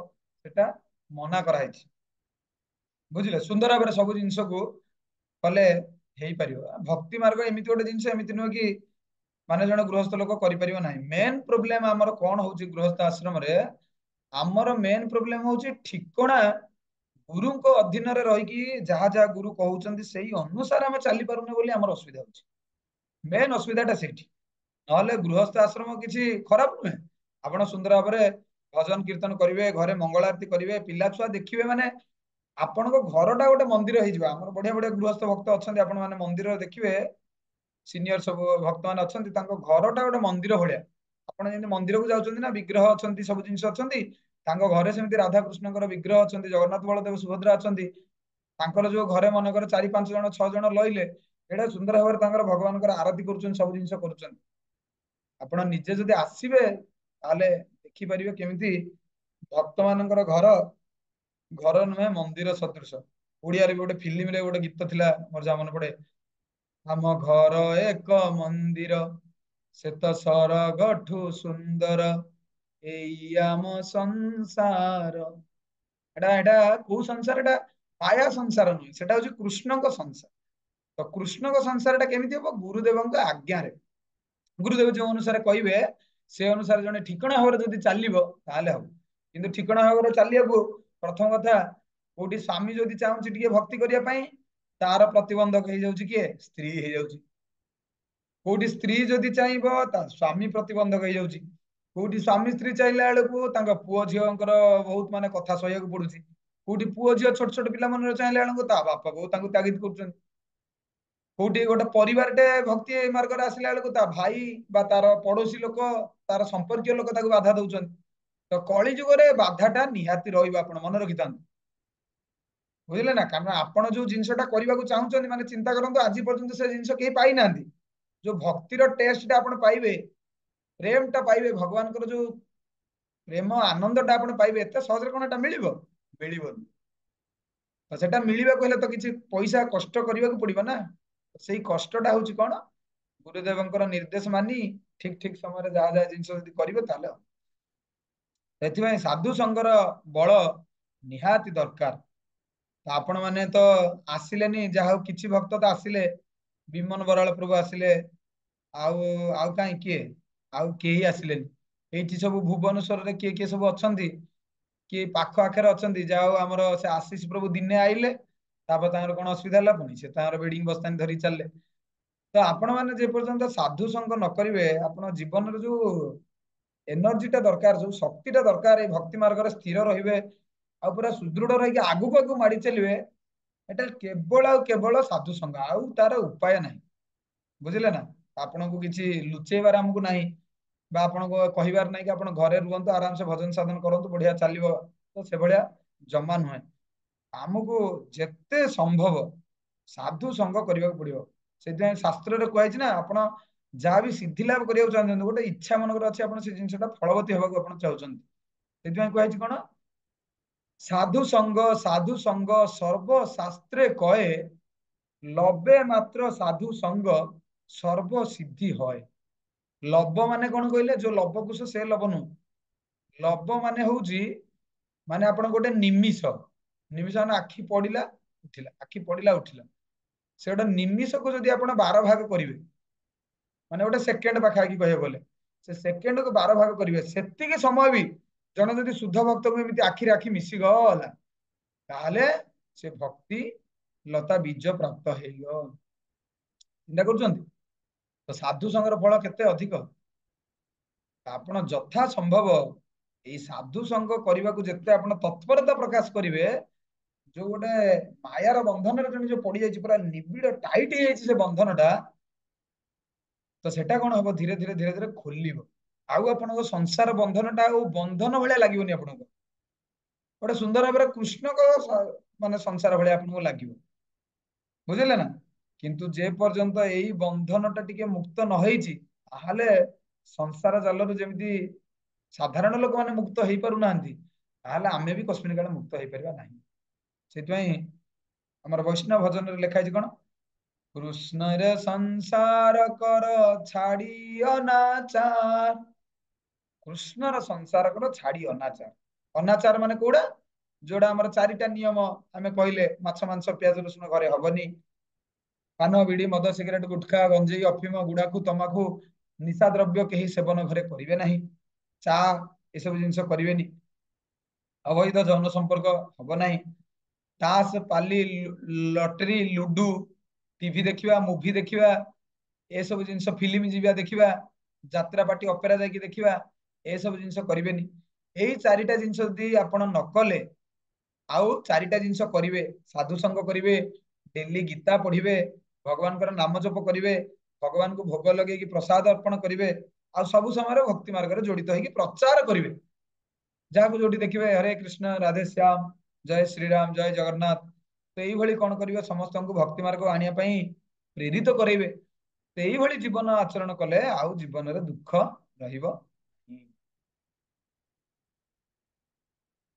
सेटा मना कराइछि बुझिले सुंदर भाबरे सब जिंस को कले हेई परिबो भक्ति मार्ग एमिति गोटे जिंस एमिति न कि माने जने गृहस्थ लोक करि परिबो नाही मेन प्रॉब्लम हमर कोन होउछि गृहस्थ आश्रम रे हमर मेन प्रॉब्लम होउछि ठिकणा गुरु को अधीन रे रही कि जहा जहा गुरु कहउचंदी सेही अनुसार हम चली पारुने बोली हमर असुविधा होउछि मेन असुविधाटा सेठी नहले गृहस्थ आश्रम किछि खराब नुहे आपण सुंदर भाबरे भजन कीर्तन करिवे घरे मंगल आरती करिवे पिला छुआ देखिवे माने आपण को घरटा गोटे मंदिर हो जावा हमर बढ़िया बढ़िया गृहस्थ भक्त अछंती आपण माने मंदिर देखिवे सीनियर सब भक्त मान अछंती तांको घरटा गोटे मंदिर भलिया आपण जेंति मंदिर को जाउचंती ना विग्रह अछंती सब जिंस अछंती तांको घरे सेमति राधा कृष्णकर विग्रह अछंती जगन्नाथ बलदेव सुभद्रा अछंती तांकर जो घरे मनकर 4-5 जण 6 जण लइले एडा सुंदर भाबरे तांकर भगवानकर आरती करूचन सब जिंस करूचन आपण निजे जदि आसीबे ताले देखि परिबे केमिति भक्त मानकर घर घर नुहे मंदिर सदृश ओडिया रे गोटे फिल्म रे गोटे गीत थिला मोर जा मन पड़े हम घर एक मंदिर से तो सरगठु सुंदर एई आम संसार एडा एडा को संसार एडा माया संसार नुहे सेटा होछि कृष्ण को संसार तो कृष्ण को संसार एटा केमिति हो गुरुदेव आज्ञा रे गुरुदेव जो अनुसार कहिबे से अनुसार जने ठिकणा भाव जदि चलिबो ताले हो किंतु ठिकणा भाव चलियाबो प्रथम कथा कोठी स्वामी जदि चाहूची टिके भक्ति करिया पई तार प्रतिबंधक हे जाउची किए स्त्री हे जाउची कोठी स्त्री जदि चाहिबो ता स्वामी प्रतिबंधक हे जाउची कोठी स्वामी स्त्री चाहिला बेलको तांका पुओ झियोंकर बहुत माने कथा सहियाक पडुची कोठी पुओ झियो छोट छोट पिला मन चाहिला बेलको ता बापा को तांको तागिद करछन कोठी गोटे परिवारटे भक्ति मार्ग रे आसिला बेलको ता भाई बा तार पड़ोसी लोक तार संपर्कीय लोक ताको बाधा दउछन तो कली जुग रे बाधाटा निहाती रहिबा आपण मन रखितान बुझिले ना कारण आपण जो जिंसटा करबा को चाहउछन माने चिंता करंतु आज पर्यंत से जिंस के पाई नांदी जो भक्तिर टेस्टटा आपण पाइबे प्रेमटा पाइबे भगवान कर जो प्रेम आनंदटा आपण पाइबे एते सहज कोनटा मिलिबो मिलिबो तो सेटा मिलिबा कहले तो किछि पैसा कष्ट करबा को पड़िबो ना सेही कष्टटा होछि कोन गुरुदेवंकर निर्देश मानी ठीक ठीक समय रे जा जा जिंस जदी करिवे ताले ସେଥିପାଇଁ ସାଧୁ ସଂଘର ବଳ ନିହାତି ଦରକାର। ତ ଆପଣ ମାନେ ତ ଆସିଲେନି, ଯାହା ହଉ କିଛି ଭକ୍ତ ତ ଆସିଲେ, ବିମନ ବରାଳ ପ୍ରଭୁ ଆସିଲେ, ଆଉ ଆଉ କାହିଁ କିଏ, ଆଉ କେହି ଆସିଲେନି। ଏଇଠି ସବୁ ଭୁବନେଶ୍ୱରରେ କିଏ କିଏ ସବୁ ଅଛନ୍ତି, କିଏ ପାଖ ଆଖରେ ଅଛନ୍ତି, ଯାହା ହଉ ଆମର ସେ ଆଶିଷ ପ୍ରଭୁ ଦିନେ ଆଇଲେ, ତାପରେ ତାଙ୍କର କଣ ଅସୁବିଧା ହେଲା, ପୁଣି ସେ ତାଙ୍କର ବେଡିଂ ବସ୍ତାନି ଧରି ଚାଲିଲେ। ତ ଆପଣ ମାନେ ଯେ ପର୍ଯ୍ୟନ୍ତ ସାଧୁ ସଂଘ ନ କରିବେ, ଆପଣ ଜୀବନରେ ଯୋଉ ଏନର୍ଜିଟା ଦରକାର, ଯୋଉ ଶକ୍ତିଟା ଦରକାର, ଏଇ ଭକ୍ତି ମାର୍ଗରେ ସ୍ଥିର ରହିବେ ଆଉ ପୁରା ସୁଦୃଢ ରହିକି ଆଗକୁ ଆଗକୁ ମାଡି ଚାଲିବେ, ଏଟା କେବଳ ଆଉ କେବଳ ସାଧୁ ସଂଘ, ଆଉ ତାର ଉପାୟ ନାହିଁ। ବୁଝିଲେ ନା? ଆପଣଙ୍କୁ କିଛି ଲୁଚେଇବାର ଆମକୁ ନାହିଁ, ବା ଆପଣଙ୍କୁ କହିବାର ନାହିଁ କି ଆପଣ ଘରେ ରୁହନ୍ତୁ ଆରାମସେ ଭଜନ ସାଧନ କରନ୍ତୁ ବଢିଆ ଚାଲିବ, ତ ସେଭଳିଆ ଜମା ନୁହେଁ। ଆମକୁ ଯେତେ ସମ୍ଭବ ସାଧୁ ସଂଘ କରିବାକୁ ପଡିବ। ସେଥିପାଇଁ ଶାସ୍ତ୍ରରେ କୁହାଯାଇଛି ନା, ଆପଣ ଯାହା ବି ସିଦ୍ଧି ଲାଭ କରିବାକୁ ଚାହୁଁଛନ୍ତି, ଗୋଟେ ଇଚ୍ଛା ମନଙ୍କର ଅଛି, ଆପଣ ସେ ଜିନିଷଟା ଫଳବତୀ ହେବାକୁ ଆପଣ ଚାହୁଁଛନ୍ତି, ସେଥିପାଇଁ କୁହାଯାଇଛି କଣ, ସାଧୁ ସଂଘ ସର୍ବ ଶାସ୍ତ୍ରେ କଏ, ଲବେ ମାତ୍ର ସାଧୁ ସଂଘ ସର୍ବ ସିଦ୍ଧି হয়। ଲବ ମାନେ କଣ କହିଲେ, ଯୋଉ ଲବକୁଶ ସେ ଲବ ନୁହଁ। ଲବ ମାନେ ହଉଛି, ମାନେ ଆପଣ ଗୋଟେ ନିମିଷ, ନିମିଷ ମାନେ ଆଖି ପଡିଲା ଉଠିଲା, ଆଖି ପଡିଲା ଉଠିଲା, ସେ ଗୋଟେ ନିମିଷକୁ ଯଦି ଆପଣ 12 ଭାଗ କରିବେ, ମାନେ ଗୋଟେ ସେକେଣ୍ଡ ପାଖାପାଖି କହିବାକୁ ଗଲେ, ସେ ସେକେଣ୍ଡକୁ 12 ଭାଗ କରିବେ, ସେତିକି ସମୟ ବି ଜଣେ ଯଦି ଶୁଦ୍ଧ ଭକ୍ତକୁ ଏମିତି ଆଖିରେ ଆଖି ମିଶିଗଲା, ତାହେଲେ ସେ ଭକ୍ତି ଲତା ବୀଜ ପ୍ରାପ୍ତ ହେଇଗଲା। ଚିନ୍ତା କରୁଛନ୍ତି? ତ ସାଧୁ ସଂଘର ଫଳ କେତେ ଅଧିକ। ଆପଣ ଯଥା ସମ୍ଭବ ଏଇ ସାଧୁ ସଂଘ କରିବାକୁ ଯେତେ ଆପଣ ତତ୍ପରତା ପ୍ରକାଶ କରିବେ, ଯୋଉ ଗୋଟେ ମାୟାର ବନ୍ଧନରେ ଜଣେ ଯୋଉ ପଡିଯାଇଛି, ପୁରା ନିବିଡ ଟାଇଟ ହେଇଯାଇଛି ସେ ବନ୍ଧନଟା, ତ ସେଟା କଣ ହବ, ଧୀରେ ଧୀରେ ଧୀରେ ଧୀରେ ଖୋଲିବ। ଆଉ ଆପଣଙ୍କ ସଂସାର ବନ୍ଧନଟା ଆଉ ବନ୍ଧନ ଭଳିଆ ଲାଗିବନି ଆପଣଙ୍କୁ, ଗୋଟେ ସୁନ୍ଦର ଭାବରେ କୃଷ୍ଣଙ୍କ ମାନେ ସଂସାର ଭଳିଆ ଆପଣଙ୍କୁ ଲାଗିବ। ବୁଝିଲେ ନା? କିନ୍ତୁ ଯେ ପର୍ଯ୍ୟନ୍ତ ଏଇ ବନ୍ଧନଟା ଟିକେ ମୁକ୍ତ ନ ହେଇଛି, ତାହେଲେ ସଂସାର ଜାଲରୁ ଯେମିତି ସାଧାରଣ ଲୋକମାନେ ମୁକ୍ତ ହେଇପାରୁନାହାନ୍ତି, ତାହେଲେ ଆମେ ବି କସ୍ମିନ କାଳ ମୁକ୍ତ ହେଇପାରିବା ନାହିଁ। ସେଥିପାଇଁ ଆମର ବୈଷ୍ଣବ ଭଜନରେ ଲେଖା ହେଇଛି କଣ, କୃଷ୍ଣରେ ସଂସାର କର ଛାଡି ଅନାଚାର। କୃଷ୍ଣର ସଂସାର କର ଛାଡି ଅନାଚାର। ଅନାଚାର ମାନେ କୋଉଟା, ଯୋଉଟା ଆମର 4ଟା ନିୟମ ଆମେ କହିଲେ, ମାଛ ମାଂସ ପିଆଜ ରସୁଣ ଘରେ ହବନି, ପାନ ବିଡି ମଦ ସିଗାରେଟ ଗୁଟଖା ଗଞ୍ଜେଇ ଅଫିମ ଗୁଡାଖୁ ତମାଖୁ ନିଶା ଦ୍ରବ୍ୟ କେହି ସେବନ ଘରେ କରିବେ ନାହିଁ, ଚା ଏସବୁ ଜିନିଷ କରିବେନି, ଅବୈଧ ଯୌନ ସମ୍ପର୍କ ହବ ନାହିଁ, ତାସ ପାଲି ଲଟେରୀ ଲୁଡୁ ଟିଭି ଦେଖିବା ମୁଭି ଦେଖିବା ଏସବୁ ଜିନିଷ, ଫିଲ୍ମ ଯିବା ଦେଖିବା, ଯାତ୍ରା ପାର୍ଟି ଅପେରା ଯାଇକି ଦେଖିବା, ଏସବୁ ଜିନିଷ କରିବେନି। ଏଇ 4ଟା ଜିନିଷ ଯଦି ଆପଣ ନ କଲେ, ଆଉ 4ଟା ଜିନିଷ କରିବେ, ସାଧୁ ସଂଘ କରିବେ, ଡେଲି ଗୀତା ପଢିବେ, ଭଗବାନଙ୍କର ନାମ ଜପ କରିବେ, ଭଗବାନଙ୍କୁ ଭୋଗ ଲଗେଇକି ପ୍ରସାଦ ଅର୍ପଣ କରିବେ, ଆଉ ସବୁ ସମୟରେ ଭକ୍ତି ମାର୍ଗରେ ଜଡିତ ହେଇକି ପ୍ରଚାର କରିବେ। ଯାହାକୁ ଯୋଉଠି ଦେଖିବେ ହରେ କୃଷ୍ଣ ରାଧେ ଶ୍ୟାମ, ଜୟ ଶ୍ରୀରାମ, ଜୟ ଜଗନ୍ନାଥ, ତ ଏଇଭଳି କଣ କରିବେ, ସମସ୍ତଙ୍କୁ ଭକ୍ତି ମାର୍ଗ ଆଣିବା ପାଇଁ ପ୍ରେରିତ କରେଇବେ। ତ ଏଇଭଳି ଜୀବନ ଆଚରଣ କଲେ ଆଉ ଜୀବନରେ ଦୁଃଖ ରହିବ ନାହିଁ।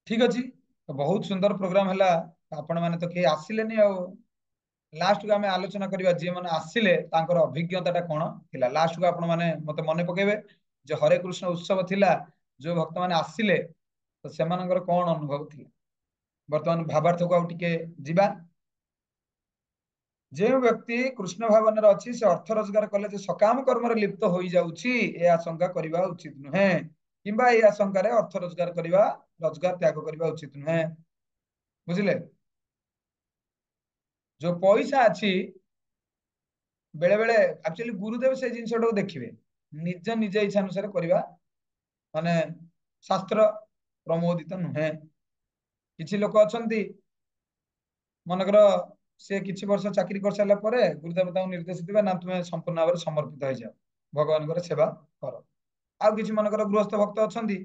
ଠିକ ଅଛି, ତ ବହୁତ ସୁନ୍ଦର ପ୍ରୋଗ୍ରାମ ହେଲା। ଆପଣ ମାନେ ତ କେହି ଆସିଲେନି, ଆଉ ଲାଷ୍ଟକୁ ଆମେ ଆଲୋଚନା କରିବା, ଯିଏ ମାନେ ଆସିଲେ ତାଙ୍କର ଅଭିଜ୍ଞତା ଟା କଣ ଥିଲା। ଲାଷ୍ଟକୁ ଆପଣ ମାନେ ମତେ ମନେ ପକେଇବେ ଯେ ହରେ କୃଷ୍ଣ ଉତ୍ସବ ଥିଲା, ଯୋଉ ଭକ୍ତ ମାନେ ଆସିଲେ, ତ ସେମାନଙ୍କର କଣ ଅନୁଭବ ଥିଲା। ବର୍ତ୍ତମାନ ଭାବାର୍ଥକୁ ଆଉ ଟିକେ ଯିବା। ଯେଉଁ ବ୍ୟକ୍ତି କୃଷ୍ଣ ଭାବନାରେ ଅଛି, ସେ ଅର୍ଥ ରୋଜଗାର କଲେ ଯେ ସକାମ କର୍ମରେ ଲିପ୍ତ ହୋଇଯାଉଛି, ଏ ଆଶଙ୍କା କରିବା ଉଚିତ ନୁହେଁ, କିମ୍ବା এই ଆଶଙ୍କାରେ ଅର୍ଥ ରୋଜଗାର ତ୍ୟାଗ କରିବା ଉଚିତ ନୁହେଁ। ବୁଝିଲେ? ଯୋଉ ପଇସା ଅଛି, ବେଳେ ବେଳେ ଆକ୍ଚୁଆଲି ଗୁରୁଦେବ ସେଇ ଜିନିଷଟାକୁ ଦେଖିବେ, ନିଜ ଇଚ୍ଛା ଅନୁସାରେ କରିବା ମାନେ ଶାସ୍ତ୍ର ପ୍ରମୋଦିତ ନୁହେଁ। କିଛି ଲୋକ ଅଛନ୍ତି, ମନେକର ସେ କିଛି ବର୍ଷ ଚାକିରି କରିସାରିଲା ପରେ ଗୁରୁଦେବ ତାଙ୍କୁ ନିର୍ଦ୍ଦେଶ ଦେବେ, ନା ତୁମେ ସମ୍ପୂର୍ଣ୍ଣ ଭାବରେ ସମର୍ପିତ ହେଇଯାଅ, ଭଗବାନଙ୍କର ସେବା କର। ଆଉ କିଛି ମନେକର ଗୃହସ୍ଥ ଭକ୍ତ ଅଛନ୍ତି,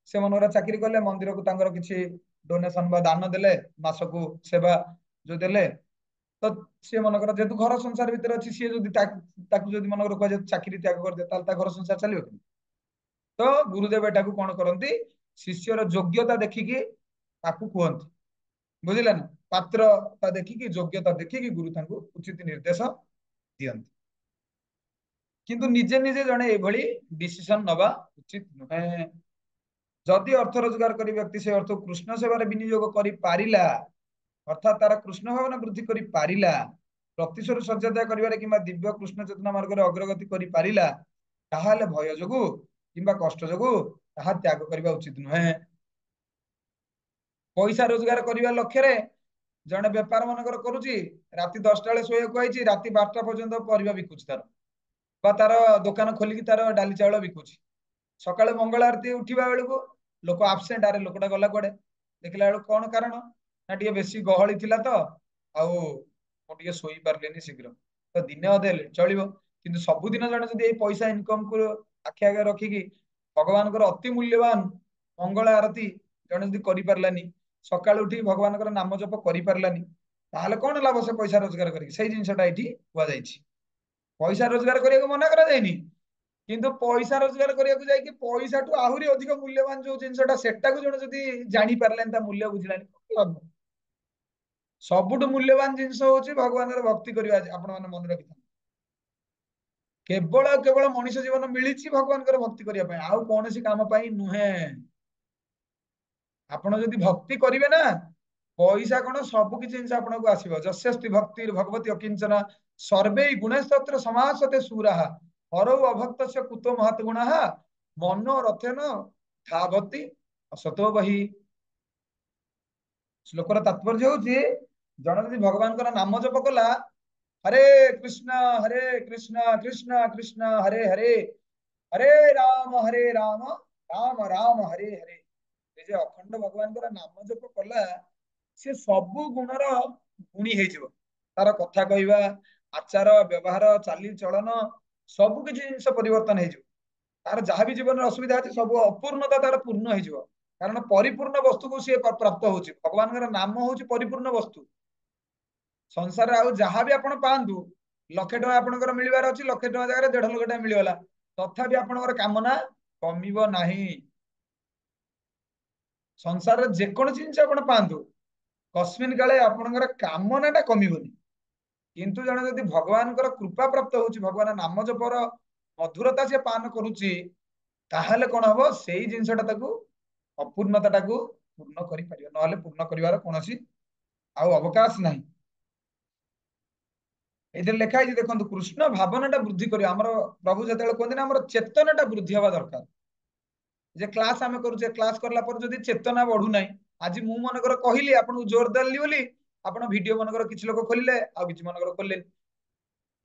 ସେ ମନେକର ଚାକିରି କଲେ, ମନ୍ଦିରକୁ ତାଙ୍କର କିଛି ଡୋନେସନ ବା ଦାନ ଦେଲେ, ମାସକୁ ସେବା ଯୋଉ ଦେଲେ, ତ ସିଏ ମନେକର ଯେହେତୁ ଘର ସଂସାର ଭିତରେ ଅଛି, ସିଏ ଯଦି ତାକୁ ଯଦି ମନେକର କୁହାଯାଏ ଚାକିରି ତ୍ୟାଗ କରିଦିଅ, ତାହେଲେ ତା ଘର ସଂସାର ଚାଲିବ କେମିତି? ତ ଗୁରୁଦେବ ଏଟାକୁ କଣ କରନ୍ତି, ଶିଷ୍ୟର ଯୋଗ୍ୟତା ଦେଖିକି ତାକୁ କୁହନ୍ତି। ବୁଝିଲେ ନା? ପାତ୍ରତା ଦେଖିକି, ଯୋଗ୍ୟତା ଦେଖିକି ଗୁରୁ ତାଙ୍କୁ ଉଚିତ ନିର୍ଦ୍ଦେଶ ଦିଅନ୍ତି। କିନ୍ତୁ ନିଜେ ନିଜେ ଜଣେ ଏଭଳି ଡିସିସନ ନବା ଉଚିତ ନୁହେଁ। जदि अर्थ रोजगार करी व्यक्ति से अर्थ कृष्ण सेवार विनियोग करी पारिला अर्थात तार कृष्ण भावना वृद्धि करी पारिला प्रतिशोर सज्जात्याग करिवारे किंबा दिव्य कृष्ण चेतना मार्ग रे अग्रगति करी पारिला ताहाले भय जोगु किंबा कष्ट जोगु ताहा त्याग करिबा उचित नुहे। पैसा रोजगार करिवा लक्ष्य रे जने व्यापार मनकर करूची राति 10टा बेले सोया कुआइची राति 12टा पर्यंत परिबा बिकुची तार बा तार दुकान खोलिकी तार डाली चावल बिकुची सकाळे मंगल आरती उठिबा बेलको लोक आब्सेंट आरे लोकटा गला कुआडे देखला बेलको कोन कारण ना टिके बेसी गहଳି थिला तो आउ मो टिके सोई पारलेनी शीघ्र तो दिने अधे चलिबो किंतु सब दिन जने जदी ए पैसा इनकम को आखि आगे रखिकी भगवान अति मूल्यवान मंगल आरती जने जदी करि पारलानी सकाळ उठी भगवान नाम जप करि पारलानी ताहले कोन लाभ से पैसा रोजगार करी सेही जिंसटा एठी हुआ जाईछि। पैसा रोजगार करिया को मना करा जायनी किंतु पैसा रोजगार करिया को जाय कि पैसा टू आहुरी अधिक मूल्यवान जो जिंसटा सेटा को जने जदी जानि पारलानी ता मूल्य बुझिलानी लाभ सबुठु मूल्यवान जिंस होची भगवान भक्ति करिया आपण माने मन रखि केवल केवल मनुष्य जीवन मिलिछि भगवान भक्ति करिया पय आउ कोनोसी काम पय नुहे। आपण जदी भक्ति करिवे ना पैसा कोन सब किछि जिंस आपण को आसीबो जस्यस्ति भक्ति भगवती अकिंचन सर्वे गुणस्तत्र समासते सूरः हरौ अभक्तस्य कुतो महत् गुणः मनो रथेन धावति असतो बहि। श्लोकर तात्पर्य होची जन जदी भगवान नाम जप कला हरे कृष्ण कृष्ण कृष्ण हरे हरे हरे राम राम राम हरे हरे जे अखंड भगवान नाम जप कला से सबु गुणर गुणी हेजिवो तार कथा कहवा आचार व्यवहार चाली चलन सबु किछि जिंस परिवर्तन हेजिवो तार जहाँ भी जीवन असुविधा अछि सब अपूर्णता तार पूर्ण हेजिवो कारण परिपूर्ण वस्तु को सी प्राप्त होची भगवान नाम होची परिपूर्ण वस्तु संसार आउ जहाँ भी आपण पांतु लक्षे टका आपनकर मिलबार अछि लक्षे टका जगह 1.5 लाख टका मिलगला तथापि आपनकर कामना कमिबो नाही। संसार रे जेकोन जिंस आपण पांतु कस्मिन काले आपनकर कामनाटा कमिबोनी किंतु जने जदि भगवानकर कृपा प्राप्त होची भगवान नाम जपर मधुरता से पान करूची ताहाले कोन हबो सेही जिंसटा ताकू अपूर्णताटाकू पूर्ण करि परियो नहले पूर्ण करिवार कोनोसी आउ अवकाश नाही। इधर लिखा है देखो कृष्ण भावनाटा वृद्धि करियो हमर प्रभु जतेले कहते ना हमर चेतनाटा वृद्धि हवा दरकार जे क्लास आमे करूचे क्लास करला पर जदि चेतना बढ़ू नाही आज मु मनकर कहिली आपन जोर दल्ली बोली आपन वीडियो मनकर किछ लोक खोलिले आ किछ मनकर खोलले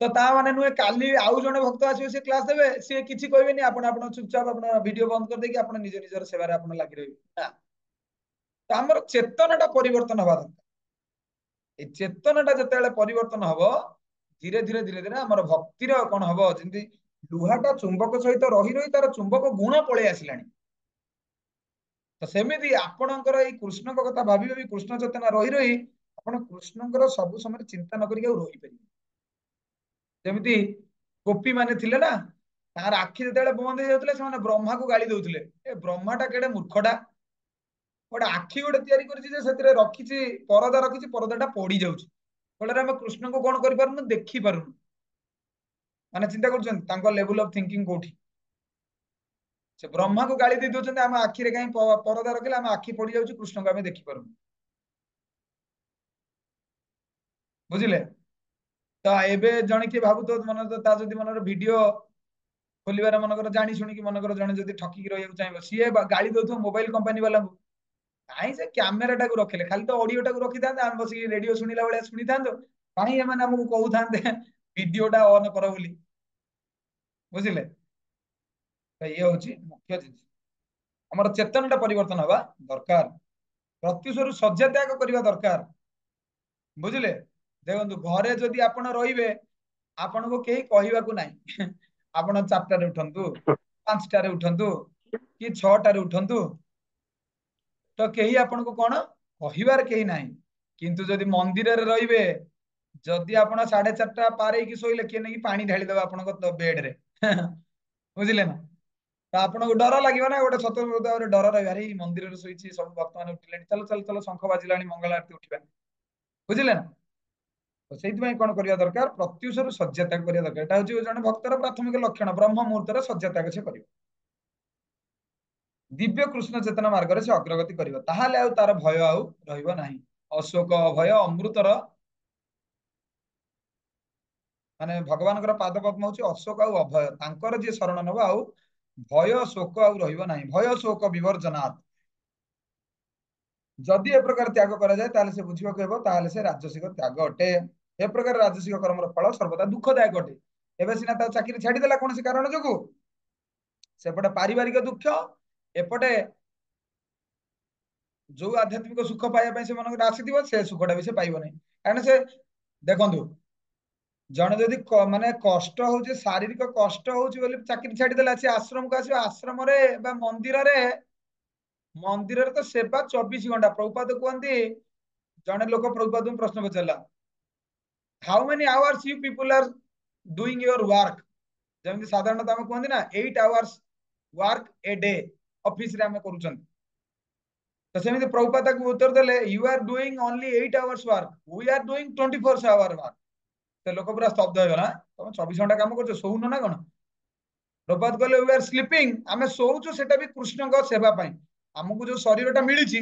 तो ता माने नुए काली आउ जने भक्त आसीबे से क्लास देबे से किछि कहबेनी आपन आपन चुपचाप आपन वीडियो बंद कर देकी आपन निज निजर सेवा रे आपन लागि रहबे ना तो हमर चेतनाटा परिवर्तन हवा दरकार ए चेतनाटा जतेले परिवर्तन हबो धीरे धीरे धीरे धीरे हमर भक्तिर कोन हबो जेंति लुहाटा चुंबक सहित रही रही तार चुंबक गुण पळे आसिलानी तो सेमिति आपणकर ए कृष्ण को कथा भाबी भाबी कृष्ण चेतना रही रही आपण कृष्णकर सब समय चिंता न करिक रही परिबे जेमिति गोपी माने थिले ना तार आखि जतेले बंद हो जाउतले से माने ब्रह्मा को गाली दउतले ए ब्रह्माटा केडे मूर्खटा गोटे आखि गोटे तयारी करछि जे सेतिरे रखिछि परदा रखिछि परदाटा पड़ी जाउछि फल हम कृष्ण को कौन कर पारुनु देखि पारुनु माने चिंता करछन तांको लेवल ऑफ थिंकिंग कोठी से ब्रह्मा को गाली दे दोछन हम आखि रे काई परदा रखले हम आखि पड़ी जाउछि कृष्ण को हम देखि पारुनु बुझिले तो एबे जने के भाबु तो मन ता जदी मनर वीडियो खोलिबार मनकर जानी सुनी कि मनकर जने जदी ठकी रहिया चाहिबो सीए गाली दोथो मोबाइल कंपनी वाला को काई से कैमराटा को रखले खाली तो ऑडियोटा को रखि थांते हम बसी रेडियो सुनिला बेले सुनि थांतो काई ए माने हमको कहू थांते वीडियोटा ऑन कर बोली बुझिले तो ये होची मुख्य जिनिस हमर चेतनटा परिवर्तन हवा दरकार प्रत्युषरु सज्जा त्याग करबा दरकार बुझिले देखंतु घरे जदी आपण रहिबे आपण को केही कहिबा को नाही आपण 4टा रे उठंतु 5टा रे उठंतु कि 6टा रे उठंतु तो केही आपण को कोन कहिबार केही नाही किंतु जदी मंदिर रे रहिबे जदी आपण 4:30 पारे की सोइले के नै पानी ढाली देबा आपण को बेड रे बुझिले ना तो आपण को डर लागिबो ना गोटे सतर्क डर रहि अरे मंदिर रे सोइछि सब भक्त माने उठिलेनी चलो चलो चलो शंख बाजिलानी मंगल आरती उठिबा बुझिले ना तो सेति भाई कोन करिया दरकार प्रत्युषरु सज्जा त्याग करिया दरकार एटा होची जने भक्तर प्राथमिक लक्षण ब्रह्म मुहूर्त रे सज्जा त्याग से करियो दिव्य कृष्ण चेतना मार्ग से अग्रगति करिवो ताहाले आउ तार भय आउ रहिबो नाही अशोक अभय अमृतर माने भगवानकर पाद पद्म होची अशोक आउ अभय तांकर जे शरण नब आउ भय शोक आउ रहिबो नाही भय शोक विवर्जनात् जदि ए प्रकार त्याग करा जाए ताले से बुझिबा कहबो ताले से राजसिक त्याग अटे ए प्रकार राजसिक कर्मर फल सर्वदा दुखदायक अटे एबे सिना ता चाकरी छाडी देला कोनसी कारण जोगु सेपटे पारिवारिक दुख एपटे जो आध्यात्मिक सुख पाइबा से मन आसीथिबो से सुखटा भी से पाइबो नहीं कारण से देखंतु जने जदि माने कष्ट होउचे शारीरिक कष्ट होउचे बोली चाकरी छाडी देला से आश्रम को आसीबो आश्रम रे बा मंदिर रे तो सेवा 24 घंटा प्रभुपाद कहते जने लोक प्रभुपाद प्रश्न पचारा how many hours you people are doing your work जमी साधारणतः आम कहते ना 8 hours work a day office रे आम करूछन तो सेमिति प्रभुपाद को उत्तर देले you are doing only 8 hours work we are doing 24 hour work तो लोक पूरा स्तब्ध हो गला तुम 24 घंटा काम करछो सोउनो ना कोन प्रभुपाद कहले वी आर स्लीपिंग आमे सोउछो सेटा भी कृष्ण को सेवा पई हमकु जो शरीरटा मिलिछि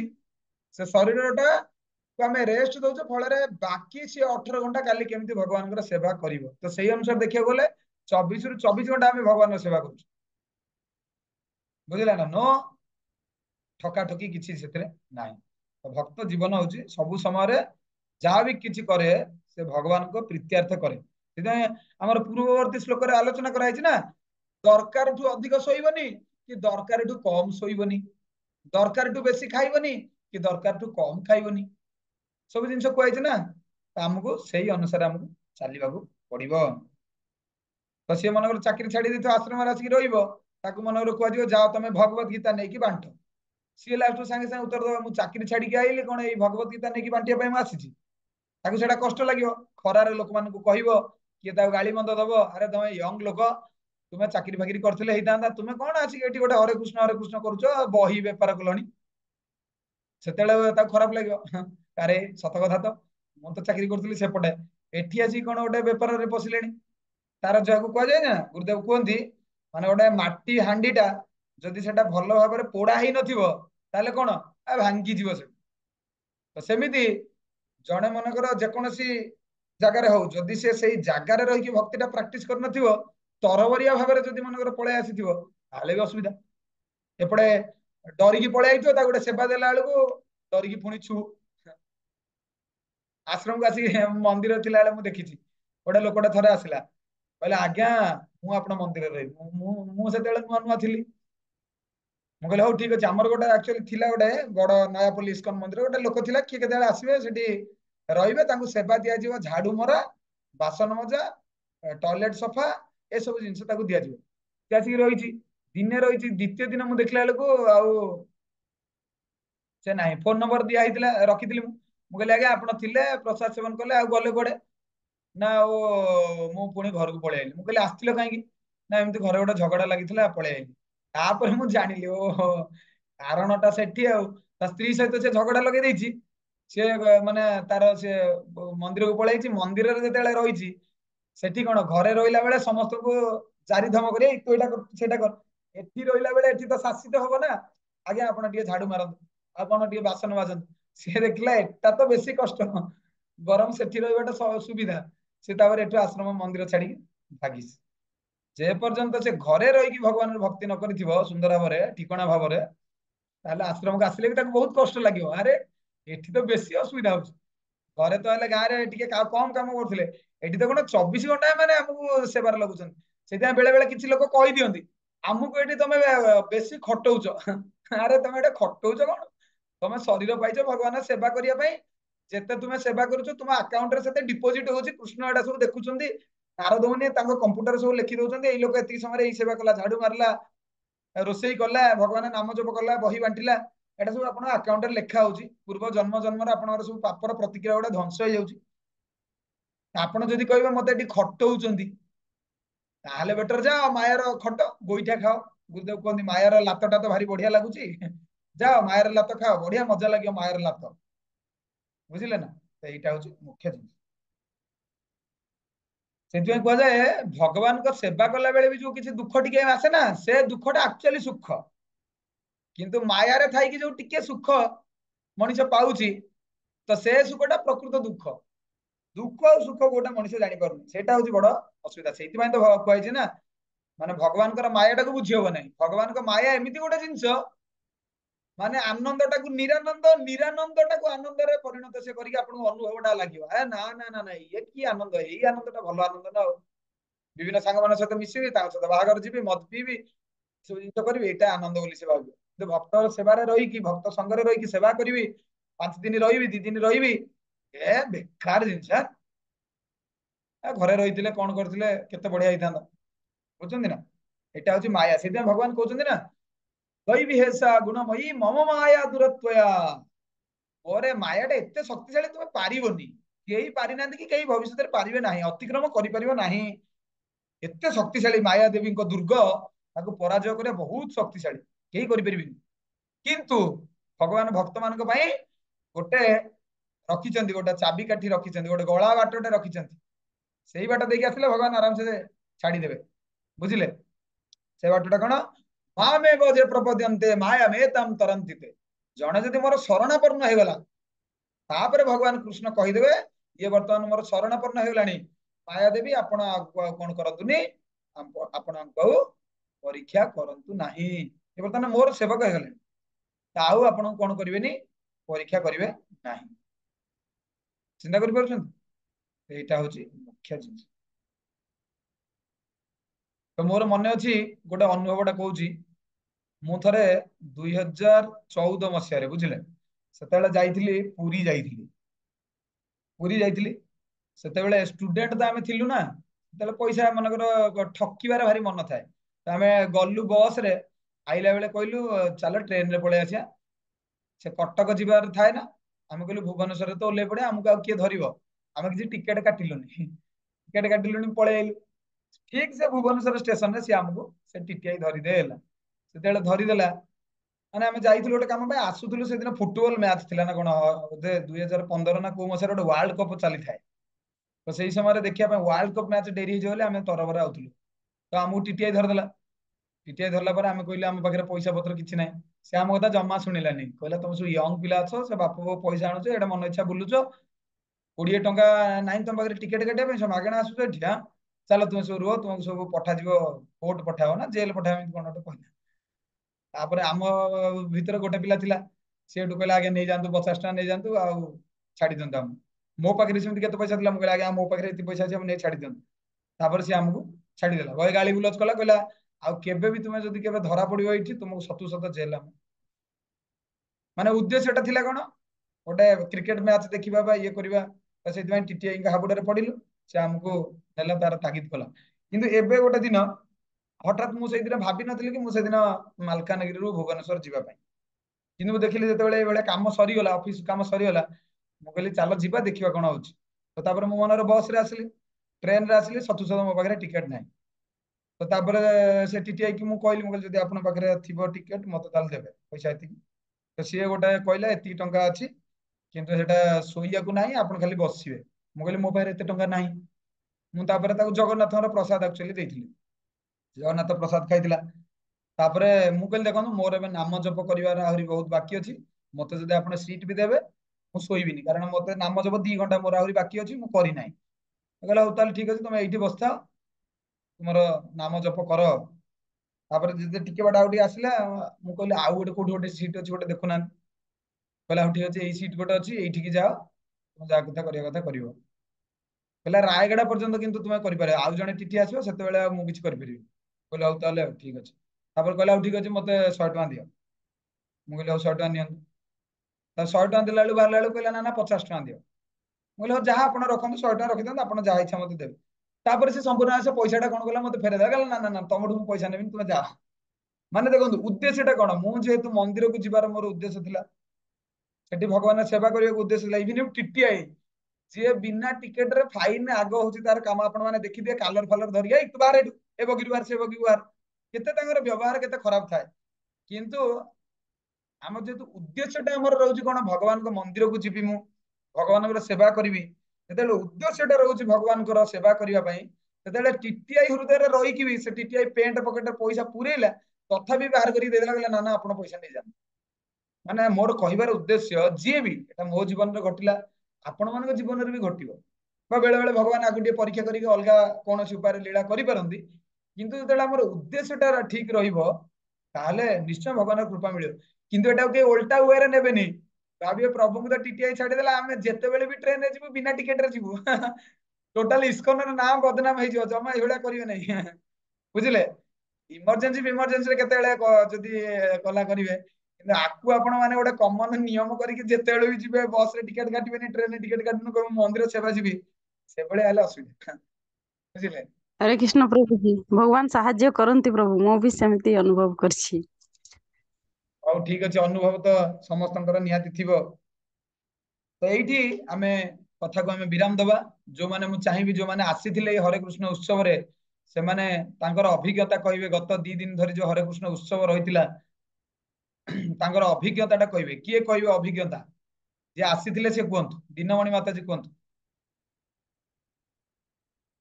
से शरीरटा को आमे रेस्ट दउछो फल रे बाकी से 18 घंटा काली केमिति भगवान को सेवा करिवो तो सेही अनुसार देखियो बोले 24 रु 24 घंटा आमे भगवान को सेवा करूछु बुझिला ना नो ठका ठकी किछि सेतरे नाही तो भक्त जीवन होची सब समय रे जहाँ भी किछि करे से भगवान को प्रीत्यार्थ करे सेतै हमर पूर्ववर्ती श्लोक रे आलोचना कराई छि ना दरकार ठू अधिक सोइबनी कि दरकार ठू कम सोइबनी दरकार ठू बेसी खाइबनी कि दरकार ठू कम खाइबनी सब जिनस कहै छि ना हमको सही अनुसार हमको चलिबाकू पड़िबो तो सी मनकर चाकरी छाड़ी दी आश्रम आसिक रहिबो ताकू मनकर कहजिबो जाओ तमे भगवत गीता नहीं कि बांट सी लास्ट संगे संगे उत्तर दबा मु चाकरी छाड़ी के आइले कोन ए भगवत गीता नहीं कि बांटिया पय म आसीछि ताकू सेटा कष्ट लागियो खरारे लोक मानकू कहइबो कि ता गाली मंद दबो अरे तमे यंग लोक तुमे चाकरी फाकरी करथिले हेतांदा तुमे कोन आसी एठी गोटे हरे कृष्ण करूछो बही व्यापार कलणी सेतेले ता खराब लागियो अरे सत कथा तो मु तो चाकरी करथिली सेपटे एठी आसी कोन गोटे व्यापार रे पसिलेणी तार जहाकू कह जाय ना गुरुदेव कहंती माने गोटे माटी हांडीटा जदि सेटा भलो भाबरे पोड़ा हेई नथिबो ताले कोन आ भांगी जीवो से तो सेमिति जणे मनकर जेकोसी जगार हो जदि से सेई जगार रही कि भक्तिटा प्रैक्टिस कर नथिबो तरवरिया भाबरे जदि मनकर पळे आसीथिबो ताले भी असुविधा एपड़े डरिकी पळे आइथिबो ता गोटे सेवा देला बेलू डरिकी पुणी छु आश्रम को आसी मंदिर थिला बेले मु देखिछि गोटे लोकटा थरे आसिला कहले आज्ञा मु आपण मंदिर रे मु मु सेतेले नुआ नुआ थिली मु कहले हो ठीक अछि हमर गोटे एक्चुअली थिला गोटे बड़ नयापल्ली इस्कन मंदिर गोटे लोक थिला कि केते आसीबे सेठी रहिबे तांको सेवा दिया जीव झाड़ू मरा बासन मजा टॉयलेट सफा ए सब जिंस ताको दिया जीव त्यासी रहिछि दिने रहिछि द्वितीय दिन मु देखला बेलको आउ से नाही फोन नंबर दिया हितला रखिथिली मु कहले आज्ञा आपण थिले प्रसाद सेवन कले आ गले कोडे ना ओ मु पुणी घर को पळे आइली मु कहले आस्तिलो काहे की ना एमती घरे गोटे झगड़ा लागिथिला पळे आइली तापर मु जानिली ओ कारणटा सेठी आ ता स्त्री सहित से झगड़ा लगे देछि से माने तार से मंदिर को पळे आइछि मंदिर रे जेतेले रहिछि सेठी कोन घरे रहिला बेले समस्त को जारी धम करे तू एटा कर सेटा कर एठी रहिला बेले एठी तो शासित होबो ना आगे आपण टिके झाड़ू मारन आपण टिके बासन बाजन से देखला एटा तो बेसी कष्ट गरम सेठी रहिबाटा सुविधा से तापर एठु आश्रम मंदिर छाड़ी भागिस जे पर्यंत से घरे रही भगवान भक्ति न करिथिबो सुंदर भाव ठिकणा भाव ताले आश्रम को आसिले भी ताको बहुत कष्ट लागियो अरे एठी तो बेसी असुविधा होछि घरे तो हेले गाँ रे टिके कम काम करथिले एठी तो कोन 24 घंटा माने हमकु सेवार लगुछन सेता बेले बेले किछि लोक कहि दियंती हमकु एठी तमे बेसी खटौछ अरे तमे एटा खटौछ कोन तमे शरीर पाइछ भगवान सेवा करिया पई जेते तुमे सेवा करूछ तुम अकाउंट रे सेते डिपॉजिट होछि कृष्ण एटा सब देखुछंती नारद मुनि तांको कंप्यूटर सब लिखि दउछंती एई लोक एती समय एई सेवा कला झाड़ू मारला रोसई कला भगवान नाम जप कला बही बांटिला एटा सब आपण अकाउंट रे लेखा होछि पूर्व जन्म जन्म रे आपनर सब पापर प्रतिक्रिया गोटे ध्वंस हो जाउछि आपण जदि कहबे मते एटी खटौछंती ताले बेटर जा मायार खट गोइठा खाओ गुरुदेव कहंती मायार लातटा तो भारी बढ़िया लागुछि जाओ मायार लात खाओ बढ़िया मजा लागियो मायार लात बुझिले ना तो एटा होछि मुख्य जिनिस से कह जाए भगवान को सेवा कला बेले भी जो किसी दुख टिके आसे ना से दुखटा एक्चुअली सुख किंतु माया थाई कि जो टिके सुख मनीष पाउची तो से सुखटा प्रकृत दुख दुख और सुख गोटे मनीष जानी पारुनी सेटा होची बड़ असुविधा से तो कहै ना माने भगवान माया को बुझी हम ना भगवान माया एमती गोटे जिनस माने आनंदटा को निरानंद निरानंदटा को आनंद रे परिणत से करके आपन अनुभवटा लागियो ए ना ना ना ना ये की आनंद एई आनंदटा भलो आनंद ना विभिन्न सांग मान सहित मिसिबी सहित बाहागर जीवी मद पीबी सब जिन करी एटा आनंद बोली से भाव भक्त सेवारे रही भक्त संगे रही सेवा करी 5 दिन रही 2 दिन रही ए बेकार जिनस घरे रही कौन करते केते बढ़िया होता बुझुंदी ना एटा हूँ माया से भगवान कहते ना दैवी हेसा गुणमयी मम माया दूरत्वया और मायाटा एत शक्तिशाली तुम पारिबनी कई पारि ना कि कई भविष्य पारिबे नहीं अतिक्रम करिपरिबो नहीं एत शक्तिशाली माया देवी दुर्ग ताको पराजय करे बहुत शक्तिशाली कई करिपरिबिनी किंतु भगवान भक्त मान गोटे रखिचंदी गोटे चाबी काठी रखिचंदी गोटे गला बाटटे रखिचंदी सेही बाट देखि आसिले भगवान आराम से छाड़ी देबे बुझिले से बाटटा कोन मामे बजे प्रपद्यन्ते माया मेतम तरन्तिते जणे जदि मोर शरणापन्न हे गला तापर भगवान कृष्ण कहि देबे ये वर्तमान मोर शरणापन्न हे गलानी माया देवी आपण कोन करतुनी आपण को परीक्षा करंतु नाही ये वर्तमान मोर सेवक हे गले ताऊ आपण कोन करिवेनी परीक्षा करिवे नाही चिंता करि परछन एटा होची मुख्य जिनिस तो मोर मन अच्छी गोटे अनुभवटा कहूँ मु थे 2014 मसीह बुझे से जाइली पुरी जाइली पुरी जाइली से स्टूडेंट तो आम थिलु ना से पैसा मनकर ठकिबार भारी मन थाए तो आम गलु बस रे आइला बेले कहलु चल ट्रेन रे पड़े आसिया से कटक जीवार थाए ना आम कहलु भुवनेश्वर तो ओल्हे पड़े आमको किए धरब आम किसी टिकेट काटिलुनी टिकेट काटिलुनी पड़े आइलु ठीक से भुवनेश्वर स्टेशन रे सी आमको से टीटीआई धरीदे से धरीदेला माने आम जाइथिलु गोटे काम आसुथिलु से दिन फुटबॉल मैच थिला ना कोन बोधे 2015 ना को मसर गोटे वर्ल्ड कप चली थाए तो सही समय देखिया वर्ल्ड कप मैच डेरी हो आम तरबर आउथिलु तो आमको टीटीआई धरदेला टीटीआई धरला पर आम कहले आम पाखे पैसा पत्र किछि नै से आम कथा जमा शुणिलानी कहला तुम सब यंग पिला अछ से बाप बो पैसा आणुछ एटा मन इच्छा बुलुछ 20 टंका नाइन तुम पाखे टिकेट काटिया पे मागणा आसुछ एठिया चलो तुम सब रुह तुमको सब पठा कोर्ट पठाओ ना जेल पठाओ कौन गोटे कहला तापर आम भीतर गोटे पिला थिला सेठू कहला आगे नहीं जातु 50 टका नहीं जातु आ छाड़ी दिंतु आम मो पाखे सेमती केते पैसा थिला कहला आगे मो पाखे एति पैसा अछि हम नहीं छाड़ी दिंतु तापर से आमको छाड़ी देला गय गाली गुलज कला कहला आ केबे भी तुमे जदी केबे धरा पड़ियो एठी तुमको सतु सत जेल माने उद्देश्यटा थिला कोन गोटे क्रिकेट मैच देखिबा बा ये करबा तो सेति टीटीआई हाबुडे पड़िलु से आमको नेला तार तागिद कला किंतु एबे गोटे दिन हठात मुझे भावी नी कि मुझे मालकानगिरी भुवनेश्वर जावाई कि देखिली जो कम सरीगला ऑफिस काम सरीगला मुझे चलो जीवा देखा कौन हो तो मो मन बस रे आसली ट्रेन रे आसली सतु सत मो पाखे टिकेट ना तो तापर से टीटीआई की कहली मुझे जब आप पाखे थी टिकेट मत देवे पैसा ये तो सी गोटे कहला एति टंका अच्छी किंतु सेटा शोया को नहीं आप खाली बसवे मुझे मो पाखे एत टंका ना मुझे जगन्नाथ प्रसाद एक्चुअली देती जगन्नाथ प्रसाद खाई तापर मु कहली देखो मोर ए नाम जप कर आहरी बहुत बाकी अच्छी मत जब आप सीट भी देवे मुझे शोबनी कारण मत नाम जप 2 घंटा मोर आहरी बाकी अच्छी मुझे करना कहला हूँ ताल ठीक अच्छे तुम ये बस था तुम नाम जप कर तापर टिके बाट आउट आसला मुझे कहली आउ गोटे कौट गोटे सीट अच्छी गोटे देखुना कहला हाँ ठीक अच्छे यही सीट गोटे अच्छी ये जाओ तुम जहाँ कथा कथा कर कहला रायगड़ा पर्यंत किंतु तुम कर आउ जड़े टीटी आसो से मुझे करी कहले हूँ ताले ठीक अच्छे तापर कहला ठीक अच्छे मत 100 टका दियो मुझे 100 टका नि 100 टका दिला बाहर बेलू कहला ना 50 टका दियो मुझे जहाँ आप रखते 100 टका रखी आप जहाँ इच्छा मत देवे तापर से संपूर्ण से पैसा कौन कला मत फेरे देला ना ना तुम पैसा नेबी तुम जा माने देखो उद्देश्यटा कौन मुझे मंदिर को जीवार मोर उद्देश्य थिला सेठी भगवान सेवा करने उद्देश्य इवन टीटीआई जी बिना टिकेट रे फाइन आग हो तार काम आपण मैंने देखिए कालर फालर धरिया एक बार ए बगी बार से बगी बार केते व्यवहार केते खराब थाए किंतु आम जेतु उद्देश्यटा हमर रहउची कोन भगवान को मंदिर को जीवी मु भगवान सेवा करी जो उद्देश्यटा रोचे भगवान सेवा करने टीटीआई हृदय रही से टीटीआई पेंट पकेट पैसा पूरेला तथापि बाहर करके देदेला कहला ना ना आपण पैसा नहीं जान माने मोर कहिबार उद्देश्य जी भी एटा मो जीवन रे घटिला आपण मानक जीवन रे भी घटिबो बा बेले बेले भगवान आगु परीक्षा करके अलगा कौन उपाय लीला करि परंदी किंतु जेतेला हमर उद्देश्यटा ठीक रहिबो ताहले निश्चय भगवान कृपा मिलियो किंतु एटा के उल्टा वे रे नेबेनी भाबियो प्रभु को तो टीटीआई छाडी देला आमे जेते बेले भी ट्रेन रे जीवु बिना टिकट रे जीवु टोटल इस्कन रे नाम बदनाम हे जो जमा एहुला करिवे नै बुझिले इमरजेंसी इमरजेंसी रे केते बेले जदी कला करिवे किंतु आकु आपण माने गोटे कॉमन नियम करके जेते बेले भी जीवे बस रे टिकट काटिबेनी ट्रेन रे टिकट काटिनु को मंदिर सेवा जीवी से बळे आले असुविधा बुझिले हरे कृष्ण प्रभु जी भगवान साहाଯ୍य करंती प्रभु मो भी सेमती अनुभव करछि और ठीक अच्छे अनुभव तो समस्त निहाती थिबो तो एठी आमे कथा को आमे विराम दबा जो माने मु चाहिबी जो माने आसीथिले हरे कृष्ण उत्सव रे से माने तांकर अभिज्ञता कहिबे गत 2 दिन धरि जो हरे कृष्ण उत्सव रहितिला तांकर अभिज्ञताटा कहिबे किए कहिबे अभिज्ञता जे आसीथिले से कुहंतु दिनमणि माता जी कुहंतु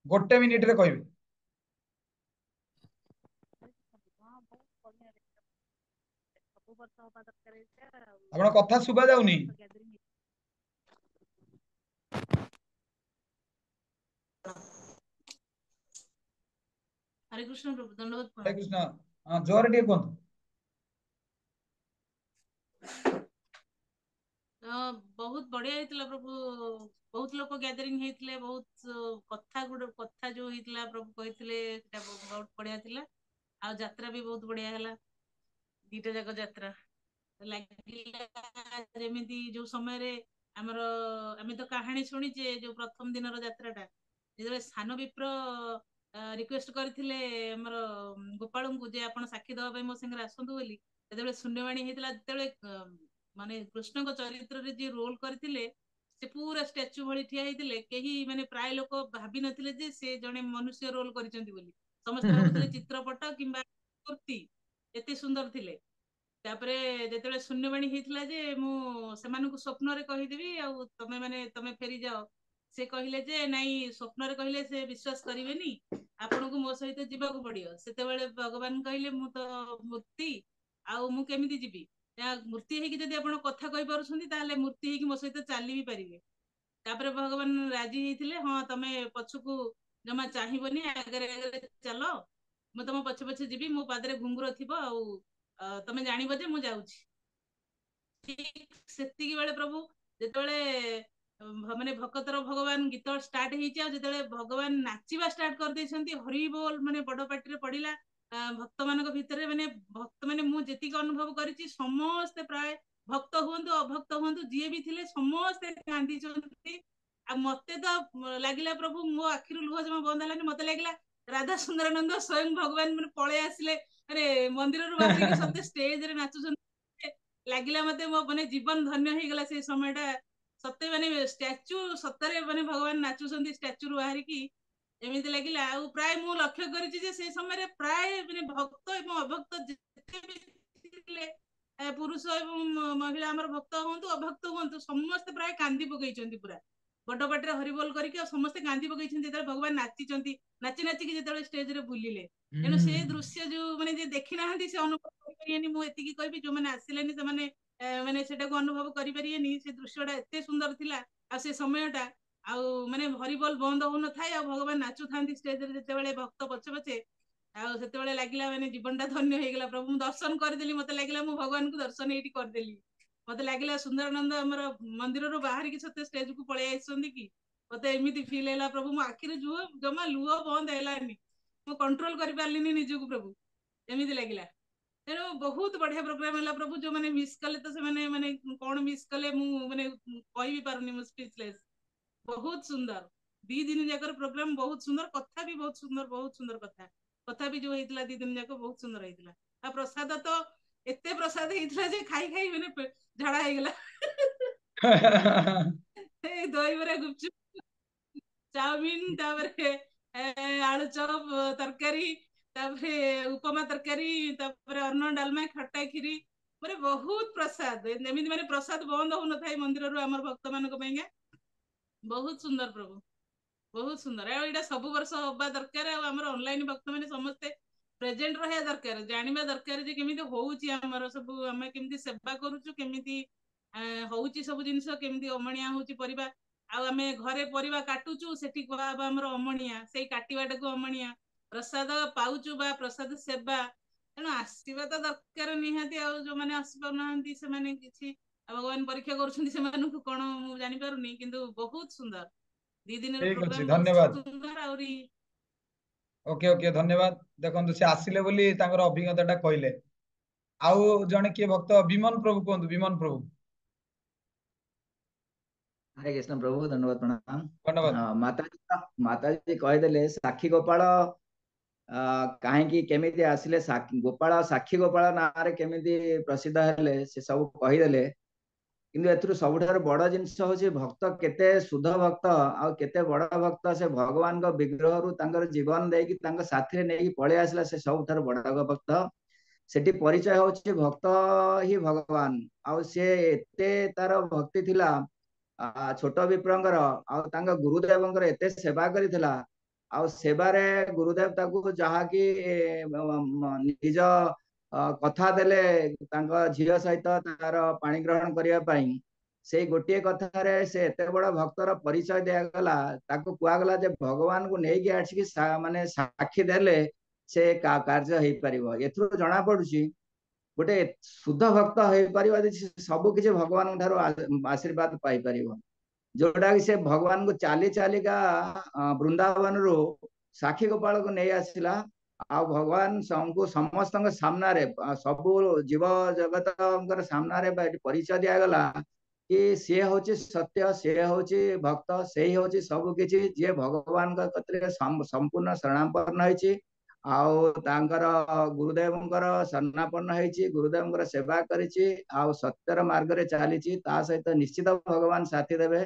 गोटे मिनिट रे कहिबे आपण कथा सुबा जाउनी हरे कृष्ण प्रभु दंडवत हरे कृष्ण हां जोर टे कुहंतु बहुत बढ़िया हेतिला प्रभु बहुत लोक गैदरिंग हेतिले बहुत कथा जो हेतिला प्रभु कहिथिले सेटा बहुत बढ़िया थिला आ यात्रा भी बहुत बढ़िया हला दीटा जाक यात्रा लागिला जेमिति जो समय रे हमर आमे तो कहानी सुनी जे जो प्रथम दिन रो यात्राटा जेबे स्थान विप्र रिक्वेस्ट करथिले हमर गोपाल को जे आपण साक्षी दवा पे मो संगे आसंतु बोली जेबे शून्यवाणी हेतिला जेबे माने कृष्ण को चरित्र रे जे रोल करथिले से पूरा स्टैच्यू भली ठिया हेतिले केही माने प्राय लोक भाबी नथिले जे से जने मनुष्य रोल करिसंती बोली समस्त भाबुथिले चित्रपट किंबा मूर्ति एते सुंदर थिले तापरे जेतेबे शून्यवाणी हेतिला जे मु सेमानकु स्वप्न रे कहि देबी आ तमे माने तमे फेरी जाओ से कहिले जे नाही स्वप्न रे कहिले से विश्वास करिवेनी आपनको मो सहित जीवाकू पड़ियो सेतेबेले भगवान कहिले मु तो मूर्ति आ मु केमिति जीवी मूर्ति हेकि जदि आपण कथा कहि परछंती ताले मूर्ति हेकि मो सहित चाली भी परिवे तापरे भगवान राजी हेतिले हां तमे पछकू जमा चाहिबनी आगरे आगरे चलो मु तम पछ पछ जीवी मो पादरे घुंगुर थिबो आ तमे जानिबो जे मु जाउछि ठीक सेतिकी बेले प्रभु जेतेबेले माने भक्तर भगवान गीत स्टार्ट हेछि आ जेतेबेले भगवान नाचिबा स्टार्ट कर दैछंती हरि बोल माने बड़ पाटी रे पडिला भक्त मानक भितरे माने भक्त माने मु जेतिक अनुभव करिछि समस्त प्राय भक्त हुंतु अभक्त हुंतु जे भी थिले समस्त कांदी चंती आ मते तो लागिला प्रभु मो आखिरु लुह जमा बंद हलानी मते लागिला राधा सुंदरानंद स्वयं भगवान माने पळे आसिले अरे मंदिर रु बाहरी के सते स्टेज रे नाचुछन लागिला मते मो माने जीवन धन्य हे गेला से समयटा सते माने स्टैच्यू सतरे माने भगवान नाचुछंती स्टैच्यू रु बाहरी की एमिति लागिला आ प्राय मु लक्ष्य करिछि जे से समय रे प्राय माने भक्त एवं अभक्त जेते भी थिले पुरुष एवं महिला हमर भक्त हुंतु अभक्त हुंतु समस्त प्राय कांदी पकैछंती पूरा बड़ बाटरे हरिबोल करिके समस्त कांदी पकैछंती जेते भगवान नाचिचंती नाची नाची के जेते स्टेज रे बुलिले एनो से दृश्य जो माने जे देखि नाहंती से अनुभव करि परियनी मु एति की कहबी जो माने आसिलेनी से माने सेटा को अनुभव करि परियनी से दृश्यटा एते सुंदर थिला आ से समयटा आ माने हरिबोल बंद हो न थाय आ भगवान नाचु थांती स्टेज रे जेते बेले भक्त पछे पछे आ सेते बेले लागिला माने जीवनटा धन्य हे गेला प्रभु दर्शन कर देली मते लागिला मु भगवान को दर्शन एठी कर देली मते लागिला सुंदरानंद हमर मंदिर रो बाहर की सते स्टेज को पळे आइसंदी की मते एमिति फील हैला प्रभु मो आखिर जुओ जमा लुह बंद हैलानी मो कंट्रोल करि पारलिनी निजु को प्रभु एमिति लागिला तेणु बहुत बढ़िया प्रोग्राम है प्रभु जो मैंने मिस कले तो से मैंने कौन मिस कले मुझे कह भी पारुनी मु स्पीचलेस बहुत सुंदर 2 दिन जाकर प्रोग्राम बहुत सुंदर कथा भी बहुत सुंदर कथा भी जो होइतला 2 दिन जाकर बहुत सुंदर होइतला आ प्रसाद तो एते प्रसाद होइतला जे खाई खाई मैंने झाड़ा हो गेला ए दही बरा गुपचुप चाउमीन तापरे आलू चॉप तरकारी तापरे उपमा तरकारी तापरे अन्न डालमा खट्टा खीरी माने बहुत प्रसाद एमिति माने प्रसाद बंद हो न थाई मंदिर रु हमर भक्त मानक पयगा बहुत सुंदर प्रभु बहुत सुंदर एटा सब वर्ष होबा दरकार आ हमर ऑनलाइन भक्त माने समस्त प्रेजेंट रहा दरकार जानिबा दरकार जे केमिति होउची हमर सब हमें केमिति सेवा करूछु केमिति होउची सब जिंस केमिति अमणिया होउची परिबा आ हमें घरे परिबा काटुछु सेठी कहबा हमर अमणिया सेई काटिबाटा को अमणिया प्रसाद पाउछु बा प्रसाद सेवा तेणु आसवा तो दरकार निहाती आ जो मैंने आसपार ना से मैंने किसी भगवान परीक्षा कर कौन मु जानी पारुनी किंतु बहुत सुंदर 2 दिन ठीक अछि प्रोग्राम बहुत धन्यवाद सुंदर आउरी ओके ओके धन्यवाद देखंतु से आसिले बोली तांकर अभिज्ञताटा कहले आउ जने किए भक्त विमन प्रभु कहंतु विमन प्रभु हरे कृष्ण प्रभु धन्यवाद प्रणाम धन्यवाद माता जी कहीदेले साक्षी गोपाल कहीं केमिति आसिले गोपाल साक्षी गोपाल नारे केमिति प्रसिद्ध हेले से सब कहीदेले किंतु एथुरु सबुठार बड़ जिनस होची भक्त केते शुद्ध भक्त आ केते बड़ भक्त से भगवान को विग्रह रु तांकर जीवन देकी तांकर साथी रे नेकी पळे आसला से सबुठार बड़ भक्त सेठी परिचय होची भक्त ही भगवान आ से एते तार भक्ति थिला छोट विप्रंगर आ तांका गुरुदेवंकर एते सेवा करिथिला आ सेवारे गुरुदेव ताकू जहा कि निज कथा देले तांका झियो सहित तार पाणी ग्रहण करिया पई से गोटे कथारे से एते बड़ भक्तर परिचय दिया गला ताकू कुआ गला जे भगवान को नेकी आछि माने साक्षी देले से कार्य हेई परिबो एथरो जणा पडुची गोटे शुद्ध भक्त हेई परिबा सब किछि भगवान ठारो आशीर्वाद पाई परिबो जोड़ा कि से भगवान को चाली चालिका वृंदावन रो साक्षी गोपाल को नहीं आसला आ भगवान को समस्त सामना रे सब जीव जगत सामना रे परिचय दिया गला कि सी होची सत्य सी होची भक्त से होची सब किछि जे भगवान का कतरे संपूर्ण शरणापन्न होईची आउ तांकर गुरुदेवंकर शरणापन्न होईची गुरुदेवंकर सेवा करिची आउ सत्यर मार्ग रे चालीची ता सहित निश्चित भगवान साथी देबे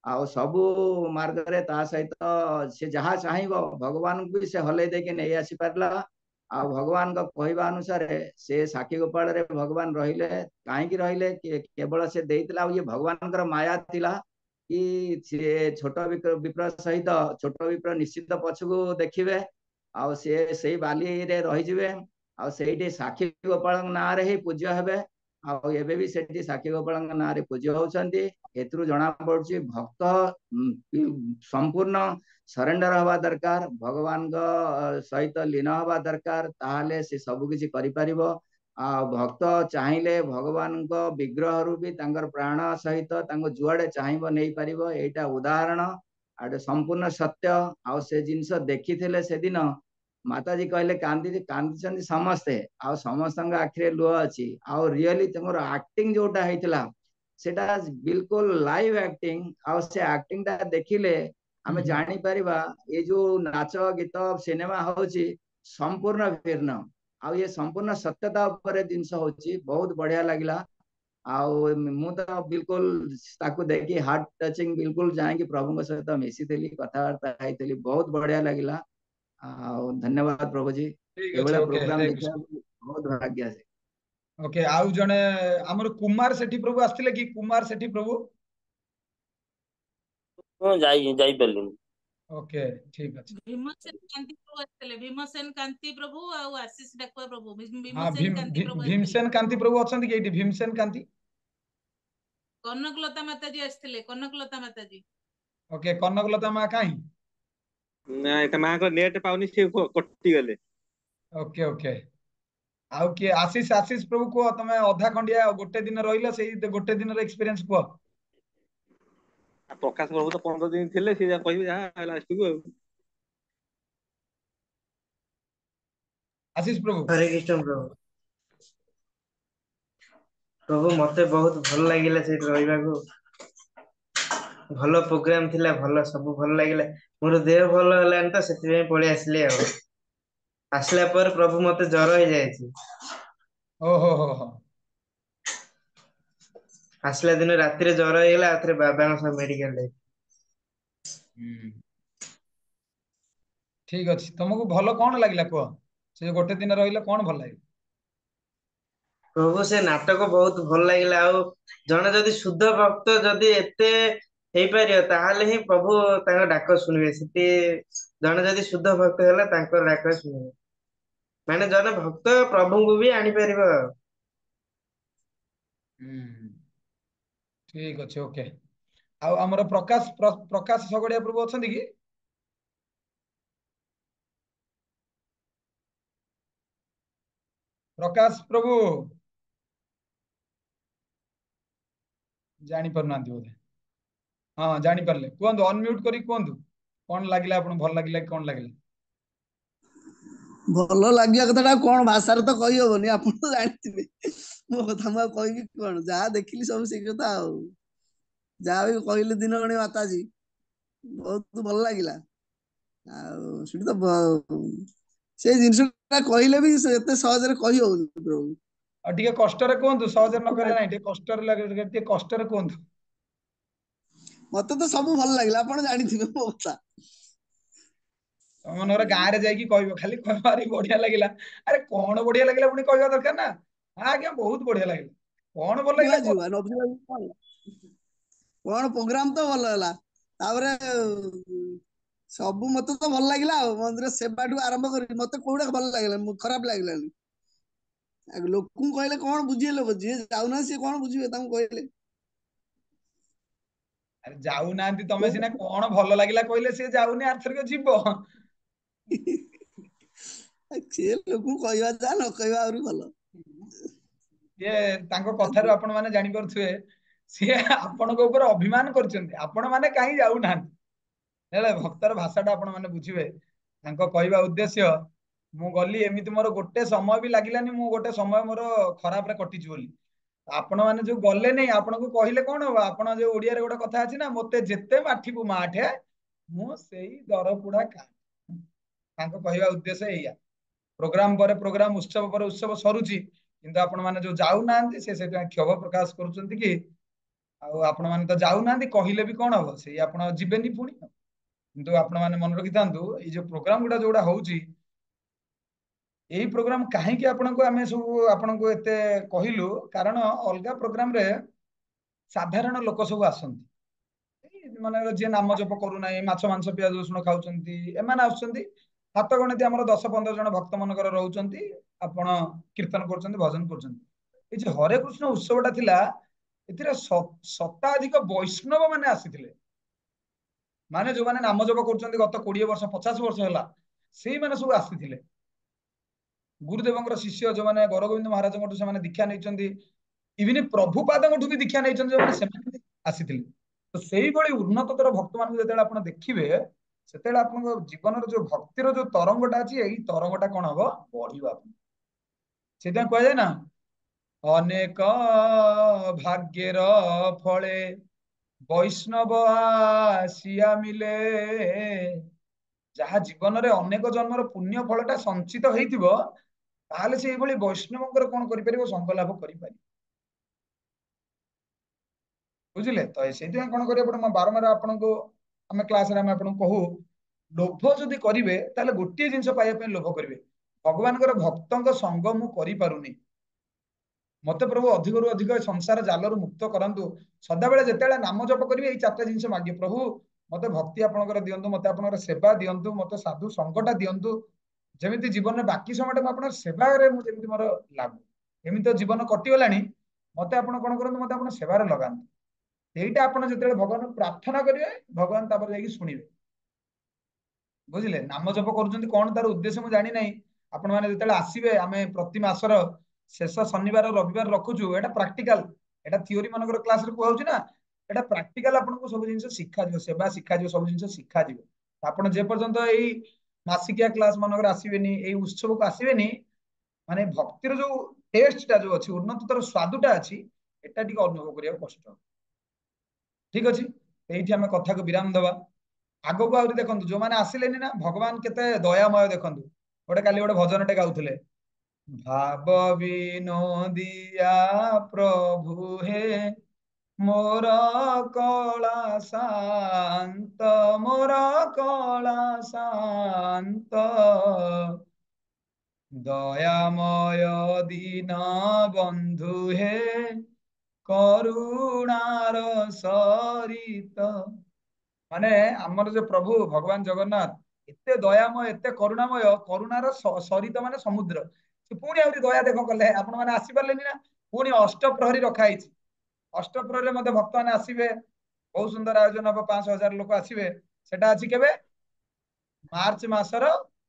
आउ सबु मार्ग रे ता सहित से जहा चाहिबो भगवान को भी से हले देके नहीं आसी परला आ भगवान का कहवा अनुसार से साक्षी गोपाल रे भगवान रहिले काहे की रहिले केवल से देइतला ये भगवान कर माया थिला कि से छोट विप्र सहित छोट विप्र निश्चित पछको देखिबे आ से बाली रे रहि जिवे आ सेठी साक्षी गोपाल ना रे ही पूज्य हेबे आउ एबे भी सेठी साक्षी गोपाल ना रे पूज्य होचंती एथरु जना पड़छि भक्त संपूर्ण सरेंडर हवा दरकार भगवान को सहित लीन हवा दरकार ताहले से सब किछि करि परिबो आ भक्त चाहिले भगवान को विग्रह रु भी तांकर प्राण सहित तांको जुआडे चाहिबो नै परिबो एटा उदाहरण आडे संपूर्ण सत्य आ से जिंस देखिथिले से दिन माता जी कहले कांदी समस्ते आ समस्त आखिरे लुह अछि आ रियली तमर एक्टिंग जोटा हेतिला सेटा बिल्कुल लाइव एक्टिंग आ से एक्टिंग ता देखिले हमें जानी परिबा ये जो नाच गीत सिनेमा होची संपूर्ण भिन्न आ ये संपूर्ण सत्यता ऊपर जिनस होची बहुत बढ़िया लागला आउ मु तो बिल्कुल ताकू देखी हार्ट टचिंग बिल्कुल जाए कि प्रभु के सहित मिसी थेली कथावार्ता हेतली बहुत बढ़िया लागला धन्यवाद प्रभु जी एवला प्रोग्राम देखा बहुत भाग्य से ओके आउ जने हमर कुमार सेठी प्रभु आस्थिले कि कुमार सेठी प्रभु हां जाई परलिन ओके ठीक अछि भीमसेन कांति प्रभु आस्थिले भीमसेन कांति प्रभु आ आशीष डाकुआ प्रभु हां भीमसेन कांति प्रभु भीमसेन कांति प्रभु अछंती केटी भीमसेन कांति कनकलता माता जी आस्थिले कनकलता माता जी ओके कनकलता मा काई ना एटा मा को नेट पाउनी से कटि गले ओके ओके आउ के आशीष प्रभु को तमे अधा खंडिया गोटे दिन रहिला सेही गोटे दिन रे एक्सपीरियंस को प्रकाश प्रभु तो 15 दिन थिले से कहबी जा लास्ट को आशीष प्रभु हरे कृष्ण प्रभु प्रभु मते बहुत भल लागिला से रहिबा को भलो प्रोग्राम थिला भलो सब भल लागिला मोर देह भल हलान तो सेति पळे आसले आसला पर प्रभु मते जर हो जायछि ओ हो आसला दिन राति रे जर हेला आथरे बाबा सब मेडिकल ले ठीक अछि तुमको भलो कोन लागिला को से गोटे दिन रहिला कोन भल लागिला प्रभु से नाटक बहुत भल लागिला आ जने जदि शुद्ध भक्त जदि एते हेई परियो ताहाले ही प्रभु तांका डाक सुनिबे सेति जने जदि शुद्ध भक्त होला तांकर डाक सुनिबे ମାନେ ଜଣେ ଭକ୍ତ ପ୍ରଭୁଙ୍କୁ ବି ଆଣିପାରିବ ଆଉ। ଠିକ ଅଛି, ଓକେ। ଆଉ ଆମର ପ୍ରକାଶ ଶଗଡିଆ ପ୍ରଭୁ ଅଛନ୍ତି କି? ପ୍ରକାଶ ପ୍ରଭୁ ଜାଣି ପାରୁନାହାନ୍ତି ବୋଧେ। ହଁ ଜାଣିପାରିଲେ, କୁହନ୍ତୁ, ଅନମ୍ୟୁଟ କରି କୁହନ୍ତୁ କଣ ଲାଗିଲା ଆପଣଙ୍କୁ, ଭଲ ଲାଗିଲା କି କଣ ଲାଗିଲା? ଭଲ ଲାଗିବା କଥାଟା କଣ ଭାଷାରେ ତ କହି ହବନି, ଆପଣ ତ ଜାଣିଥିବେ ମୋ କଥା ମୁଁ ଆଉ କହିବି କଣ, ଯାହା ଦେଖିଲି ସବୁ ସେଇ କଥା। ଆଉ ଯାହା ବି କହିଲେ ଦିନମଣି ମାତାଜୀ ବହୁତ ଭଲ ଲାଗିଲା। ଆଉ ସେଠି ତ ସେଇ ଜିନିଷଟା କହିଲେ ବି ଏତେ ସହଜରେ କହି ହଉନି ପ୍ରଭୁ। ଆଉ ଟିକେ କଷ୍ଟରେ କୁହନ୍ତୁ, ସହଜରେ ନ କହିଲେ ନାହିଁ, ଟିକେ କଷ୍ଟରେ ଲାଗେ, ଟିକେ କଷ୍ଟରେ କୁହନ୍ତୁ। ମତେ ତ ସବୁ ଭଲ ଲାଗିଲା, ଆପଣ ଜାଣିଥିବେ ମୋ କଥା। ମନରେ ଗାଁରେ ଯାଇକି କହିବ, ଖାଲି ଭାରି ବଢିଆ ଲାଗିଲା। ଆରେ କଣ ବଢିଆ ଲାଗିଲା ପୁଣି କହିବା ଦରକାର ନା। ଆଜ୍ଞା ବହୁତ ବଢିଆ ଲାଗିଲା, କଣ ଭଲ ଲାଗିଲା ଯିବା ନ ଯିବା କଣ ପ୍ରୋଗ୍ରାମ ତ ଭଲ ହେଲା। ତାପରେ ସବୁ ମତେ ତ ଭଲ ଲାଗିଲା। ଆଉ ମନ୍ଦିର ସେବାଠୁ ଆରମ୍ଭ କରି ମତେ କୋଉଟା ଭଲ ଲାଗିଲା, ଖରାପ ଲାଗିଲାନି। ଲୋକଙ୍କୁ କହିଲେ କଣ ବୁଝିବେ, ଲୋକ ଯିଏ ଯାଉନାହାନ୍ତି ସିଏ କଣ ବୁଝିବେ, ତାଙ୍କୁ କହିଲେ। ଆରେ ଯାଉନାହାନ୍ତି, ତମେ ସିନା କଣ ଭଲ ଲାଗିଲା କହିଲେ, ସିଏ ଯାଉନି, ଆରଥରକ ଯିବ। ସିଏ ଲୋକଙ୍କୁ କହିବା ଯା, ନ କହିବା ଆହୁରି ଭଲ। ସିଏ ତାଙ୍କ କଥାରୁ ଆପଣ ମାନେ ଜାଣିପାରୁଥିବେ, ସିଏ ଆପଣଙ୍କ ଉପରେ ଅଭିମାନ କରିଛନ୍ତି, ଆପଣ ମାନେ କାହିଁ ଯାଉନାହାନ୍ତି। ହେଲେ ଭକ୍ତର ଭାଷାଟା ଆପଣ ମାନେ ବୁଝିବେ, ତାଙ୍କ କହିବା ଉଦ୍ଦେଶ୍ୟ, ମୁଁ ଗଲି ଏମିତି ମୋର ଗୋଟେ ସମୟ ବି ଲାଗିଲାନି, ମୁଁ ଗୋଟେ ସମୟ ମୋର ଖରାପରେ କଟିଛି ବୋଲି। ଆପଣ ମାନେ ଯୋଉ ଗଲେ ନାଇଁ, ଆପଣଙ୍କୁ କହିଲେ କଣ ହବ? ଆପଣ ଯୋଉ ଓଡିଆରେ ଗୋଟେ କଥା ଅଛି ନା, ମତେ ଯେତେ ମାଠିବୁ ମାଠେ, ମୁଁ ସେଇ ଦରପୋଡା କାଠେ। ତାଙ୍କ କହିବା ଉଦ୍ଦେଶ୍ୟ ଏଇଆ। ପ୍ରୋଗ୍ରାମ ପରେ ପ୍ରୋଗ୍ରାମ, ଉତ୍ସବ ପରେ ଉତ୍ସବ ସରୁଛି, କିନ୍ତୁ ଆପଣ ମାନେ ଯୋଉ ଯାଉନାହାନ୍ତି, ସେ ସେଥିପାଇଁ କ୍ଷୋଭ ପ୍ରକାଶ କରୁଛନ୍ତି କି, ଆଉ ଆପଣ ମାନେ ତ ଯାଉନାହାନ୍ତି, କହିଲେ ବି କଣ ହବ, ସେଇ ଆପଣ ଯିବେନି ପୁଣି। କିନ୍ତୁ ଆପଣ ମାନେ ମନେ ରଖିଥାନ୍ତୁ, ଏଇ ଯୋଉ ପ୍ରୋଗ୍ରାମ ଗୁଡା ଯୋଉଗୁଡା ହଉଛି, ଏଇ ପ୍ରୋଗ୍ରାମ କାହିଁକି ଆପଣଙ୍କୁ ଆମେ ସବୁ ଆପଣଙ୍କୁ ଏତେ କହିଲୁ, କାରଣ ଅଲଗା ପ୍ରୋଗ୍ରାମରେ ସାଧାରଣ ଲୋକ ସବୁ ଆସନ୍ତି, ମାନେ ଯିଏ ନାମ ଜପ କରୁନାହିଁ, ମାଛ ମାଂସ ପିଆଜ ରସୁଣ ଖାଉଛନ୍ତି, ଏମାନେ ଆସୁଛନ୍ତି। ହାତ ଗଣତି ଆମର 10-15 ଜଣ ଭକ୍ତ ମାନଙ୍କର ରହୁଛନ୍ତି, ଆପଣ କୀର୍ତ୍ତନ କରୁଛନ୍ତି, ଭଜନ କରୁଛନ୍ତି। ଏଇ ଯେ ହରେ କୃଷ୍ଣ ଉତ୍ସବଟା ଥିଲା, ଏଥିରେ ଶତାଧିକ ବୈଷ୍ଣବ ମାନେ ଆସିଥିଲେ। ମାନେ ଯୋଉମାନେ ନାମ ଜପ କରୁଛନ୍ତି ଗତ 20 ବର୍ଷ 50 ବର୍ଷ ହେଲା, ସେଇମାନେ ସବୁ ଆସିଥିଲେ। ଗୁରୁଦେବଙ୍କର ଶିଷ୍ୟ ଯୋଉମାନେ ଗୌରଗୋବିନ୍ଦ ମହାରାଜଙ୍କଠୁ ସେମାନେ ଦୀକ୍ଷା ନେଇଛନ୍ତି, ଇଭିନ ପ୍ରଭୁପାଦଙ୍କଠୁ ବି ଦୀକ୍ଷା ନେଇଛନ୍ତି ଯୋଉମାନେ, ସେମାନେ ଆସିଥିଲେ। ତ ସେଇଭଳି ଉନ୍ନତତର ଭକ୍ତମାନଙ୍କୁ ଯେତେବେଳେ ଆପଣ ଦେଖିବେ, ସେତେବେଳେ ଆପଣଙ୍କ ଜୀବନର ଯୋଉ ଭକ୍ତିର ଯୋଉ ତରଙ୍ଗଟା ଅଛି, ଏଇ ତରଙ୍ଗଟା କଣ ହବ, ବଢିବ। ସେଇଥିପାଇଁ କୁହାଯାଏ ନା, ଅନେକ ଭାଗ୍ୟର ଫଳେ ବୈଷ୍ଣବ ଆସିଆ ମିଲେ। ଯାହା ଜୀବନରେ ଅନେକ ଜନ୍ମର ପୁଣ୍ୟ ଫଳଟା ସଞ୍ଚିତ ହେଇଥିବ, ତାହେଲେ ସେ ଏଇଭଳି ବୈଷ୍ଣବଙ୍କର କଣ କରିପାରିବ, ସଙ୍ଗ ଲାଭ କରିପାରିବ। ବୁଝିଲେ ତ? ସେଇଥିପାଇଁ କଣ କରିବାକୁ ପଡିବ, ବାରମ୍ବାର ଆପଣଙ୍କୁ ଆମେ କ୍ଲାସରେ ଆମେ ଆପଣଙ୍କୁ କହୁ, ଲୋଭ ଯଦି କରିବେ, ତାହେଲେ ଗୋଟିଏ ଜିନିଷ ପାଇବା ପାଇଁ ଲୋଭ କରିବେ, ଭଗବାନଙ୍କର ଭକ୍ତଙ୍କ ସଙ୍ଗ ମୁଁ କରିପାରୁନି, ମତେ ପ୍ରଭୁ ଅଧିକରୁ ଅଧିକ ସଂସାର ଜାଲରୁ ମୁକ୍ତ କରନ୍ତୁ। ସଦାବେଳେ ଯେତେବେଳେ ନାମ ଜପ କରିବେ, ଏଇ 4ଟା ଜିନିଷ ମାଗିବେ, ପ୍ରଭୁ ମତେ ଭକ୍ତି ଆପଣଙ୍କର ଦିଅନ୍ତୁ, ମତେ ଆପଣଙ୍କର ସେବା ଦିଅନ୍ତୁ, ମତେ ସାଧୁ ସଙ୍ଗଟା ଦିଅନ୍ତୁ, ଯେମିତି ଜୀବନରେ ବାକି ସମୟଟା ମୁଁ ଆପଣଙ୍କ ସେବାରେ ମୁଁ ଯେମିତି ମୋର ଲାଗୁ। ଏମିତି ତ ଜୀବନ କଟିଗଲାଣି, ମତେ ଆପଣ କଣ କରନ୍ତୁ, ମତେ ଆପଣ ସେବାରେ ଲଗାନ୍ତୁ। এইটা ଆପଣ ଯେତେବେଳେ ଭଗବାନଙ୍କୁ ପ୍ରାର୍ଥନା କରିବେ, ଭଗବାନ ତାପରେ ଯାଇକି ଶୁଣିବେ। ବୁଝିଲେ? ନାମ ଜପ କରୁଛନ୍ତି, କଣ ତାର ଉଦ୍ଦେଶ୍ୟ ମୁଁ ଜାଣି ନାହିଁ। ଆପଣ ମାନେ ଯେତେବେଳେ ଆସିବେ, ଆମେ ପ୍ରତି ମାସର ଶେଷ ଶନିବାର ରବିବାର ରଖୁଛୁ, ଏଟା ପ୍ରାକ୍ଟିକାଲ, ଏଟା ଥିଓରି ମାନଙ୍କର କ୍ଲାସରେ କୁହାଉଛି ନା, ଏଟା ପ୍ରାକ୍ଟିକାଲ ଆପଣଙ୍କୁ ସବୁ ଜିନିଷ ଶିଖାଯିବ, ସେବା ଶିଖାଯିବ, ସବୁ ଜିନିଷ ଶିଖାଯିବ। ଆପଣ ଯେ ପର୍ଯ୍ୟନ୍ତ ଏଇ ମାସିକିଆ କ୍ଲାସ ମାନଙ୍କର ଆସିବେନି, ଏଇ ଉତ୍ସବକୁ ଆସିବେନି, ମାନେ ଭକ୍ତିର ଯୋଉ ଟେଷ୍ଟଟା ଯୋଉ ଅଛି, ଉନ୍ନତତର ସ୍ୱାଦଟା ଅଛି, ଏଟା ଟିକେ ଅନୁଭବ କରିବାକୁ କଷ୍ଟ। ଠିକ ଅଛି, ଏଇଠି ଆମେ କଥାକୁ ବିରାମ ଦବା। ଆଗକୁ ଆହୁରି ଦେଖନ୍ତୁ, ଯୋଉମାନେ ଆସିଲେନି ନା, ଭଗବାନ କେତେ ଦୟାମୟ ଦେଖନ୍ତୁ। ଗୋଟେ କାଲି ଗୋଟେ ଭଜନଟେ ଗାଉଥିଲେ, ଭାବ ବିନୋଦିଆ ପ୍ରଭୁ ହେ ମୋର କଳା ଶାନ୍ତ, ମୋର କଳା ଶାନ୍ତ, ଦୟାମୟ ଦୀନ ବନ୍ଧୁ ହେ କରୁଣାର ସରିତ। ମାନେ ଆମର ଯୋଉ ପ୍ରଭୁ ଭଗବାନ ଜଗନ୍ନାଥ, एते दयामय एते करुणामय करुणार सरित माने समुद्र से पुणी आउरी दया देख कले आपण माने आसी परलेनी ना पुणी अष्टप्रहरी रखा हिची अष्टप्रहरी मध्ये भक्त माने आसीबे बहुत सुंदर आयोजन हम 5,000 लोक आसीबे सेटा अछि केबे मार्च मासर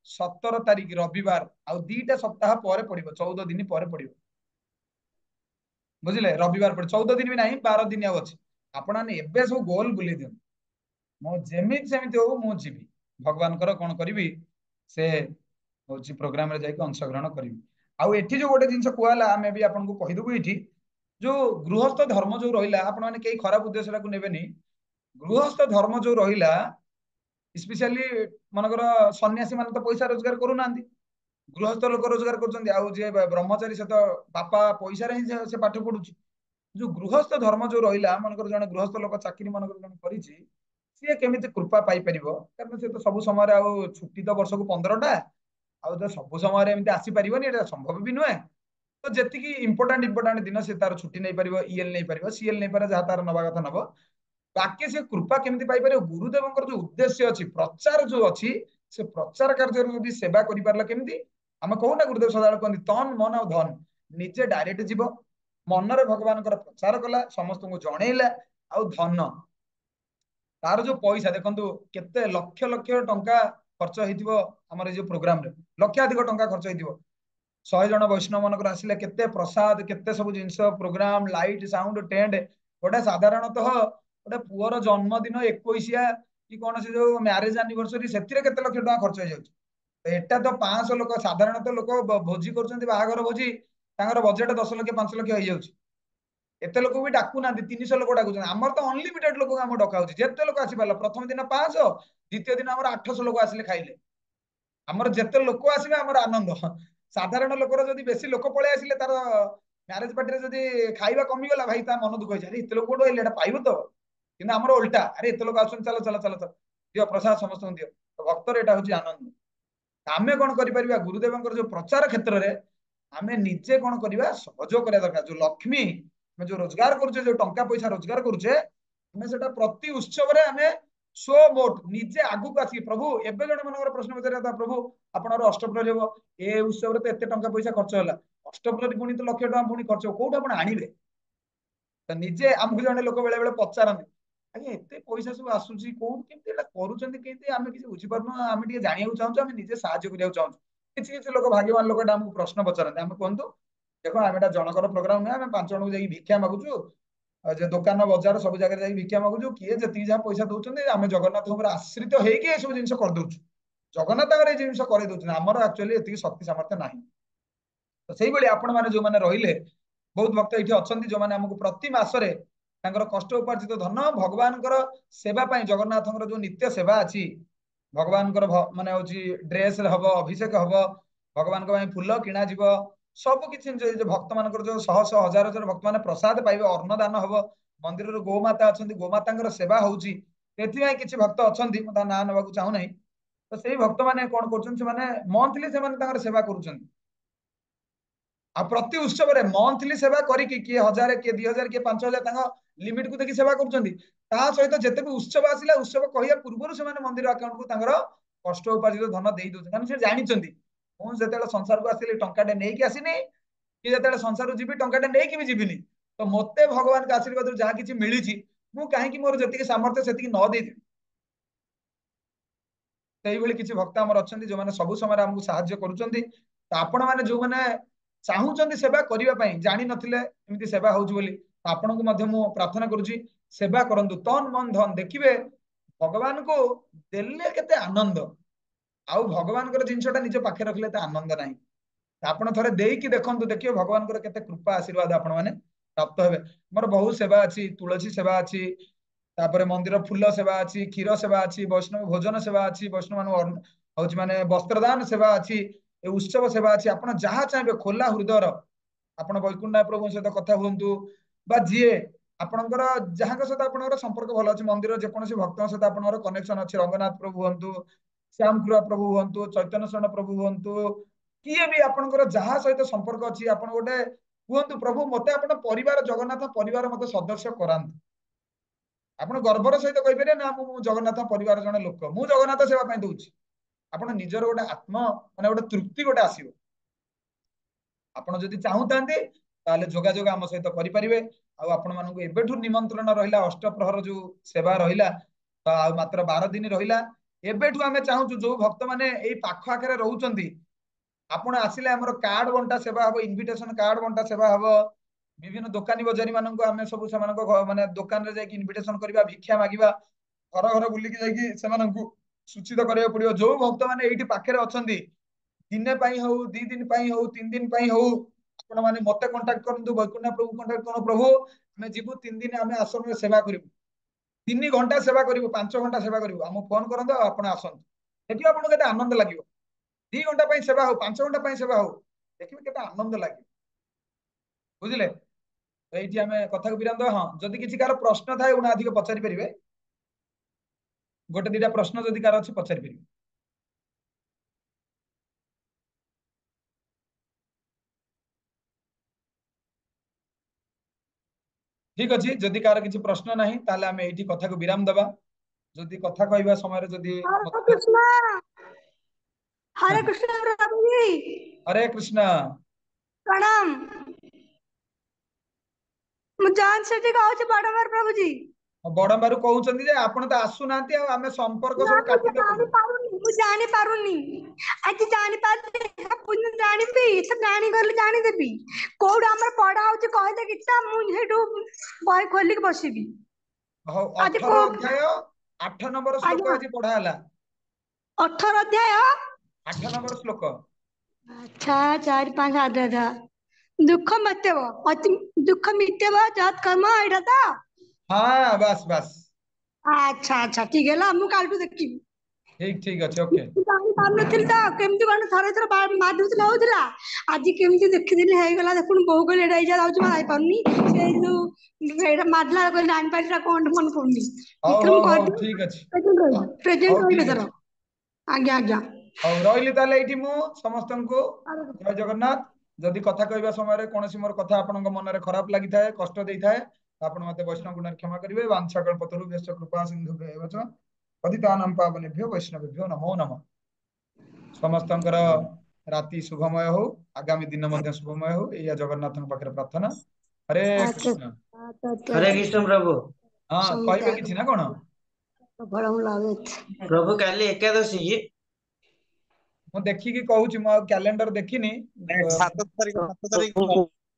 17 तारिख रविवार आ 2टा सप्ताह पर पड़िबो 14 दिन पर पड़िबो बुझिले रविवार पर 14 दिन भी नहीं 12 दिन आउ अछि आपण माने एबे सब गोल बुली दियो मो जेमित सेमित हो मो जीवी भगवान कर कोन करिवि से होची प्रोग्राम रे जाई के अंशग्रहण करिवि आउ एठी जो गोटे जिंस कोहाला आमे भी आपन को कहि दबु एठी जो गृहस्थ धर्म जो रहिला आपण माने केही खराब उद्देश्य को नेबेनी गृहस्थ धर्म जो रहिला स्पेशली मनकर सन्यासी मान तो पैसा रोजगार करू नांदी गृहस्थ लोक रोजगार करछन्ती आउ जे ब्रह्मचारी से तो बापा पैसा रे ही से पाठ पढुची जो गृहस्थ धर्म जो रहिला मनकर जने गृहस्थ लोक चाकरी मनकर जने करिछि सी केमिति कृपा पाई परिबो कारण से तो सब समय आउ छुट्टी तो वर्ष को 15टा आउ तो सब समय एमती आसी परिबोनी एटा संभव भी नुहे तो जेतिकी इंपोर्टेंट दिन से तार छुट्टी नहीं पारिबो ईएल नहीं पारिबो सीएल नहीं पारे जहा तार नबा कथा नबो बाकी से कृपा केमिति पाई परिबो गुरुदेवंकर जो उद्देश्य अछि प्रचार जो अछि से प्रचार कार्य यदि सेवा करि परला केमिति हम कहू ना गुरुदेव सदाल कहନ୍ତି तन मन और धन निजे डायरेक्ट जीव मनरे भगवान प्रचार कला समस्त को जणैला आउ धन तार जो पैसा देखंतु केते लक्ष लक्ष टंका खर्च हेतिबो हमर जो प्रोग्राम रे लक्षाधिक टंका खर्च हेतिबो 100 जन वैष्णव मनकर आसिले केते प्रसाद केते सब जिंस प्रोग्राम लाइट साउंड टेंट गोटे साधारणतः गोटे पुअर जन्मदिन 21 कि कौन से जो मैरेज एनिवर्सरी सेतिरे केते लक्ष टंका खर्च हो जाउछ एटा तो 500 लोक साधारणतः लोक भोजी करछन्ती बाहागर भोजी तांगर बजेट 10 लाख 5 लाख हो जाउछ एते लोक भी डाकू ना 300 लोक डाकुछन हमर तो अनलिमिटेड लोक हम डका होची जेते लोक आसी पाला प्रथम दिन 500 द्वितीय दिन हमर 800 लोक आसिले खाइले हमर जेते लोक आसीबे हमर आनंद साधारण लोकर जदी बेसी लोक पळे आसिले तार मैरेज पार्टी रे जदी खाइबा कमी गला भाई ता मन दुख होई अरे एते लोक कोड होइले एटा पाइबो तो किना हमर उल्टा अरे एते लोक आछन चलो चलो चलो दियो प्रसाद समस्त दियो तो भक्तर एटा होची आनंद आमे कोन करि परिबा गुरुदेवंकर जो प्रचार क्षेत्र रे आमे निजे कोन करिबा सहयोग करिया दरकार जो लक्ष्मी मैं जो रोजगार करूचे जो टंका पैसा रोजगार करूचे हमें सेटा प्रति उत्सव रे हमें सो मोट निजे आगु आसी प्रभु एबे जण मनकर प्रश्न पचारिया था प्रभु आपनर अष्टप्रहरी हेबो ए उत्सव रे तो एते टंका पैसा खर्च होला अष्टप्रहरी पुनी तो लक्ष टंका पुनी खर्च कोउठ आपण आनिबे तो निजे हमकु जणे लोक बेले बेले पचारन आगे एते पैसा सब आसुची कोउठ केमते एटा करूचंती केते आमे किछि बुझी परनो आमे ଟିକେ जानिया चाहू आमे निजे साहाय्य करिया चाहू किछि किछि लोक भाग्यवान लोक हमकु प्रश्न पचारन आमे कोंतु देखो आमे एटा जनकर प्रोग्राम नै आमे 5 जण जाई भिक्षा मागुछु जे दुकान बाजार सब जगह जाई भिक्षा मागुछु किए जति जा पैसा दउचंदी आमे जगन्नाथ ऊपर आश्रित हेकी ए सब जिंस कर दउछु जगन्नाथ अगर ए जिंस करे दउछु हमर एक्चुअली एति शक्ति सामर्थ्य नाही तो सेही बळी आपण माने जो माने रहिले बहुत भक्त एठी अछंती जो माने हमकु प्रति मासरे तांकर कष्ट उपार्जित धन भगवानकर सेवा पई जगन्नाथଙ୍କର जो नित्य सेवा अछि भगवानकर माने होची ड्रेस हबो अभिषेक हबो भगवान को फूल किना जीव सब किछि जो भक्त मानकर जो शह शह हजार हजार भक्त माने प्रसाद पाइबे अन्नदान हबो मंदिर रो गोमाता अछंती गोमातांकर सेवा होउची एथि पई किछि भक्त अछंती मता ना नबाकू चाहू नै तो सेही भक्त माने कोन करछन से माने मंथली से माने तांकर सेवा करूछन आ प्रति उत्सव रे मंथली सेवा करी कि 1000 के 2000 के 5000 तांगा लिमिट को देखि सेवा करूछंती ता सहित जेते भी उत्सव आसिला उत्सव कहिया पूर्वरु से माने मंदिर अकाउंट को तांगर कष्ट उपार्जित धन देई दोछन कारण से जानिचंती मु जेतेला संसार को आसिले टंकाटे नै कि आसिनी कि जेतेला संसार को जीबी टंकाटे नै कि भी जीबिनी तो मते भगवान का आशीर्वाद रो जहा किछि मिलिछि मु काहे कि मोर जति के सामर्थ्य सेति न देई दे सेही भली किछि भक्त हमर अछंती जो माने सब समय हमकु सहाय्य करूचंती तो आपण माने जो माने चाहूचंती सेवा करिवा पई जानि नथिले एमिति सेवा होउछ बोली आपण को मध्य मु प्रार्थना करूची सेवा करंतु तन मन धन देखिबे भगवान को देले केते आनंद आउ भगवान कर जिंसटा निज पाखे रखले त आनंद नाही आपण थरे देई कि देखंतु देखियो भगवान कर केते कृपा आशीर्वाद आपण माने प्राप्त हेबे मोर बहुत सेवा अछि तुलसी सेवा अछि तापरे मंदिर फूल सेवा अछि क्षीर सेवा अछि वैष्णव भोजन सेवा अछि वैष्णव मान होछि माने वस्त्रदान सेवा अछि ए उत्सव सेवा अछि आपण जहा चाहबे खोला हृदयर आपण वैकुंठ प्रभु सहित कथा हुंतु बा जिए आपणकर जहां सहित आपणकर संपर्क भल अछि मंदिर जे कोनसी भक्त सहित आपणकर कनेक्शन अछि रंगनाथ प्रभु हुंतु श्याम कृपा प्रभु हुंतु चैतन्य शरण प्रभु हुंतु किए भी आपणकर जहा सहित संपर्क अछि आपण गोटे हुंतु प्रभु मते आपण परिवार जगन्नाथ परिवार मते सदस्य करांतु आपण गर्वर सहित कहि परिया ना मु जगन्नाथ परिवार जने लोक मु जगन्नाथ सेवा पई दउछि आपण निजर गोटे आत्म माने गोटे तृप्ति गोटे आसीबो आपण जदि चाहूतांते ताले जोगाजोग आम सहित करि परिबे आपण मानकु एबेठु निमंत्रण रहिला अष्टप्रहर जो सेवा रहिला मात्र 12 दिन रहिला एबेठु आमे चाहूछु जो भक्त माने एई पाख आखरे रहउचंती आपण आसिले हमर कार्ड बंटा सेवा हबो इनविटेशन कार्ड बंटा सेवा हबो विभिन्न दुकानी बजारी मानकु आमे सब सेमानक माने दुकान रे जाई इनविटेशन करबा भिक्षा मागिबा घर घर बुलिकी जाई सेमानकु सूचित करिया पड़ियो जो भक्त माने एठी पाखरे अछंती दिने पई हो 2 दिन पई हो 3 दिन पई हो आपण माने मते कांटेक्ट करंतु वैकुंठ प्रभु कांटेक्ट करो प्रभु हमें जीवु 3 दिन हमें आश्रम में सेवा करिवु 3 घंटा सेवा करिवु 5 घंटा सेवा करिवु हम फोन करंतो आपण आसंतु देखियो आपण केते आनंद लागिवो 2 घंटा पई सेवा हो 5 घंटा पई सेवा हो देखिबे केते आनंद लागिवो बुझिले एठी हमें कथा को विराम दो हां जदि किछि कार प्रश्न थाए उना अधिक पचारि परिबे गोटे दिटा प्रश्न जदि कार अछि पचारि परिबे ठीक अछि जदि कार किछि प्रश्न नाही ताले हमें एठी कथा को विराम दबा जदि कथा कहबा समय जदि हरे कृष्ण प्रभु जी हरे कृष्ण प्रणाम मु जान सेठी कहूची बड़मर प्रभु जी बड़ंबारू कहउचंदी जे आपण त आसु नांती आ हमें संपर्क सब काटी देबो मु जानि पारुनी आज जानि पारले पुन जानि भी तो जानि गले जानि देबी कोड हमर पढ़ा होची कहि दे किता मु हेडू बय खोली के बसिबी हो 18 अध्याय 8 नंबर श्लोक आज पढ़ा हला 18 अध्याय 8 नंबर श्लोक अच्छा 4 5 आधा दुख मतेव दुख मिटेव जात कर्म एटा ता हां बस बस अच्छा अच्छा ठीक है ला मु कालटू देखी ठीक ठीक अछि ओके जानि पारनथिल ता केमति कोन थरे थरे मादुतला होतला आज केमति देखिदिली हे गला देखुन बहु गले एडा इजा जाउछ माई पारनी से जो एडा मादला को जानि पारला कोन मन कोनी हो ठीक अछि प्रेजेंट होइले दर आज्ञा आज्ञा हो रहिली ताले एठी मु समस्तन को जय जगन्नाथ जदि कथा कहबा समय रे कोनोसी मोर कथा आपनक मन रे खराब लागि थाए कष्ट देई थाए आपण मते वैष्णव गुण क्षमा करिवे वांछा कल्पतरु वेश कृपा सिंधु एवच पतितानां पावनेभ्यो वैष्णवेभ्यो नमो नमः समस्तंकर राति शुभमय हो आगामी दिन मध्य शुभमय हो एया जगन्नाथन पाखरे प्रार्थना हरे कृष्ण प्रभु हां कहबे किछि ना कोन प्रभु काली एकादशी की मु देखि कि कहूची मु कैलेंडर देखिनी 7 तारिख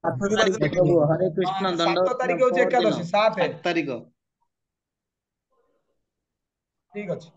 हरे कृष्ण 7 तारिख होची एकादशी 7 तारिख ठीक अछि